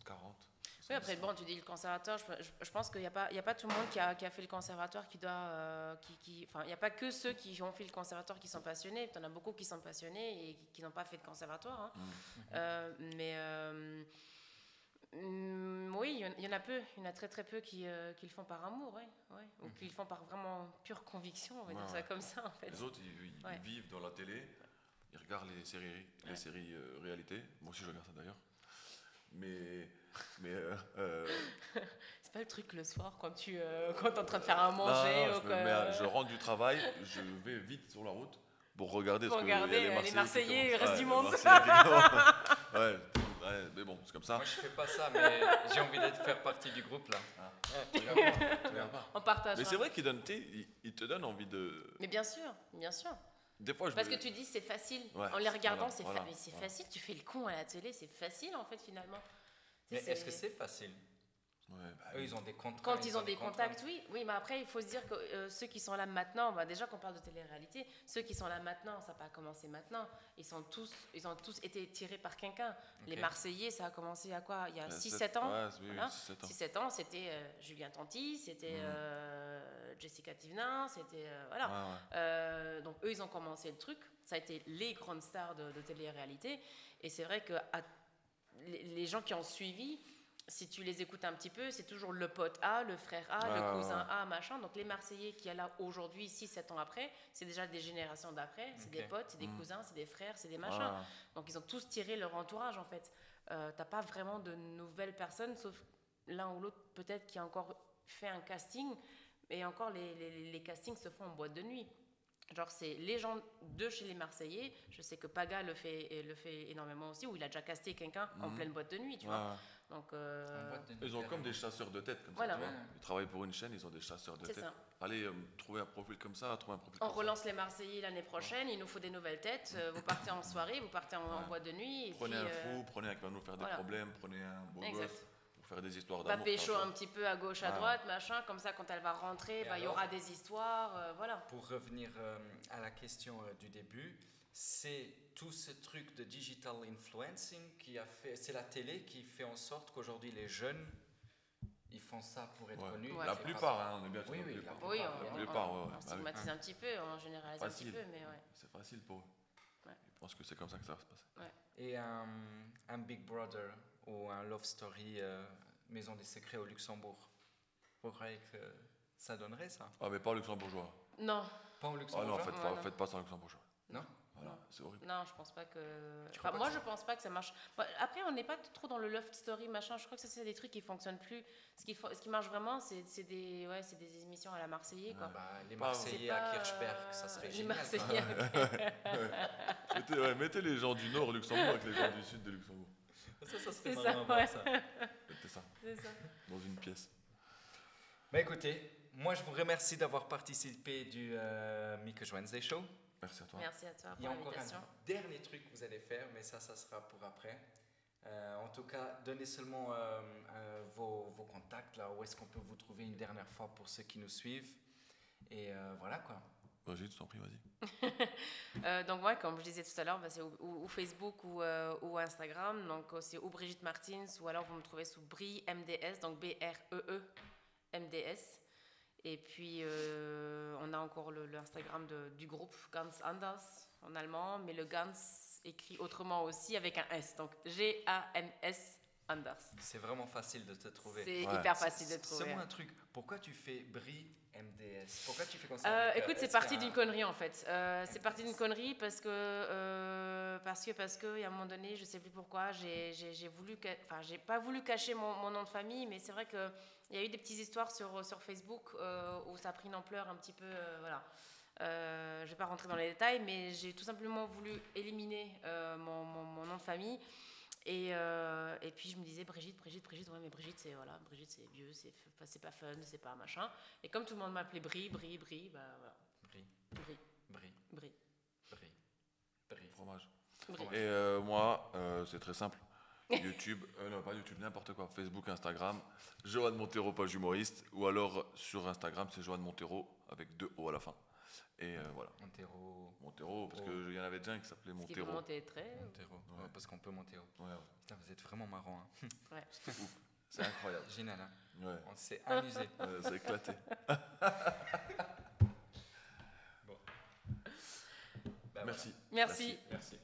40... Oui, après, bon, tu dis le conservatoire, je pense qu'il n'y a pas tout le monde qui a fait le conservatoire qui doit... Enfin, il n'y a pas que ceux qui ont fait le conservatoire qui sont passionnés. Il y en a beaucoup qui sont passionnés et qui n'ont pas fait de conservatoire. Oui, il y en a peu. Il y en a très très peu qui le font par amour, ou qui le font par vraiment pure conviction, on va dire ça comme ça, en fait. Les autres, ils vivent dans la télé, ils regardent les séries réalité. Moi aussi, je regarde ça d'ailleurs. Mais c'est pas le truc le soir quand tu es en train de faire à manger. Je rentre du travail, je vais vite sur la route pour regarder les Marseillais, le reste du monde. Mais bon, c'est comme ça. Moi, je fais pas ça, mais j'ai envie de faire partie du groupe là. Tu regardes pas. On partage. Mais c'est vrai qu'ils te donnent envie de. Mais bien sûr. Des fois, parce que tu dis c'est facile. En les regardant, c'est facile. Tu fais le con à la télé, c'est facile en fait finalement. Mais est-ce que c'est facile? Eux, ils ont des contacts. Quand ils ont des contacts, oui, mais après, il faut se dire que ceux qui sont là maintenant, déjà qu'on parle de télé-réalité, ceux qui sont là maintenant, ça n'a pas commencé maintenant. Ils ont tous été tirés par quelqu'un. Les Marseillais, ça a commencé à quoi? Il y a 6-7 ans. 6-7 ans, c'était Julien Tanti, c'était Jessica Thivenin, c'était... donc, eux, ils ont commencé le truc. Ça a été les grandes stars de télé-réalité. Et c'est vrai que les gens qui ont suivi... Si tu les écoutes un petit peu, c'est toujours le pote A, le frère A, le cousin A, machin. Donc les Marseillais qui sont là aujourd'hui, 6-7 ans après, c'est déjà des générations d'après. C'est des potes, c'est des cousins, c'est des frères, c'est des machins. Donc ils ont tous tiré leur entourage en fait. T'as pas vraiment de nouvelles personnes, sauf l'un ou l'autre peut-être qui a encore fait un casting. Et encore, les castings se font en boîte de nuit. Genre, c'est les gens de chez les Marseillais. Je sais que Paga le fait énormément aussi, où il a déjà casté quelqu'un en pleine boîte de nuit, tu vois. Donc, ils ont comme des chasseurs de tête, comme ça, tu vois. Ils travaillent pour une chaîne, ils ont des chasseurs de tête. Allez, trouver un profil comme ça, trouver un profil comme ça. On relance les Marseillais l'année prochaine, il nous faut des nouvelles têtes. Vous partez en soirée, vous partez en boîte de nuit. Prenez un fou, prenez un qui va nous faire des problèmes, prenez un beau gosse. Faire des histoires d'amour. Va pécho un petit peu à gauche, à droite, machin, comme ça quand elle va rentrer, il y aura des histoires, voilà. Pour revenir à la question du début, c'est tout ce truc de digital influencing c'est la télé qui fait en sorte qu'aujourd'hui les jeunes, ils font ça pour être connus. La plupart, on est bien sûr. La plupart, on stigmatise un petit peu, on généralise un petit peu, mais c'est facile pour eux. Je pense que c'est comme ça que ça va se passer. Et un Big Brother ou un Love Story Maison des Secrets au Luxembourg, vous croyez que ça donnerait ça? Mais pas au luxembourgeois. Non. Pas au luxembourgeois? Non, faites pas ça en luxembourgeois. Non? Voilà, c'est horrible. Non, je pense pas que... moi, je pense pas que ça marche. Après, on n'est pas trop dans le love story, machin. Je crois que ça, c'est des trucs qui fonctionnent plus. Ce qui marche vraiment, c'est des émissions à la Marseillaise, quoi. Les Marseillais à Kirchberg, ça serait génial. Les Marseillais mettez les gens du Nord au Luxembourg avec les gens du Sud de Luxembourg. Ça serait marrant à voir ça. Mettez ça. Dans une pièce. Écoutez, moi, je vous remercie d'avoir participé du Mike's Wednesday Show. Merci à toi. Merci à toi pour l'invitation. Il y a encore un dernier truc que vous allez faire, mais ça sera pour après. En tout cas, donnez seulement vos contacts, là, où est-ce qu'on peut vous trouver une dernière fois pour ceux qui nous suivent. Et voilà quoi. Brigitte, je t'en prie, vas-y. Donc moi, comme je disais tout à l'heure, c'est ou Facebook ou Instagram. Donc c'est ou Brigitte Martins, ou alors vous me trouvez sous Brie MDS, donc BREE MDS. Et puis on a encore l'Instagram du groupe Ganz Anders en allemand, mais le Ganz écrit autrement aussi avec un S, donc G-A-N-S Anders. C'est vraiment facile de te trouver. C'est hyper facile de trouver. C'est moi un truc, pourquoi tu fais Brie MDS? Pourquoi tu fais comme ça? Écoute, c'est parti d'une connerie en fait. C'est parti d'une connerie parce que il y a un moment donné, je sais plus pourquoi, j'ai pas voulu cacher mon nom de famille, mais c'est vrai que il y a eu des petites histoires sur Facebook où ça a pris une ampleur un petit peu, voilà. Je vais pas rentrer dans les détails, mais j'ai tout simplement voulu éliminer mon nom de famille. Et puis je me disais Brigitte, ouais, mais Brigitte c'est vieux, c'est pas fun, c'est pas machin. Et comme tout le monde m'appelait Brie, bah voilà. Brie. Fromage. Brie. Et moi, c'est très simple. YouTube, non pas YouTube, n'importe quoi. Facebook, Instagram, Johan Montero, page humoriste. Ou alors sur Instagram, c'est Johan Montero avec 2 O à la fin. Et voilà. Montero, parce qu'il y en avait déjà un qui s'appelait Montero. Qui peut monter très haut. Montero, ouais, parce qu'on peut monter haut. Ouais. Putain, vous êtes vraiment marrant. Hein. Ouais. C'était ouf. C'est incroyable. Génial, hein. Ouais. On s'est amusé. C'est éclaté. Bon. Bah, Merci. Merci. Merci.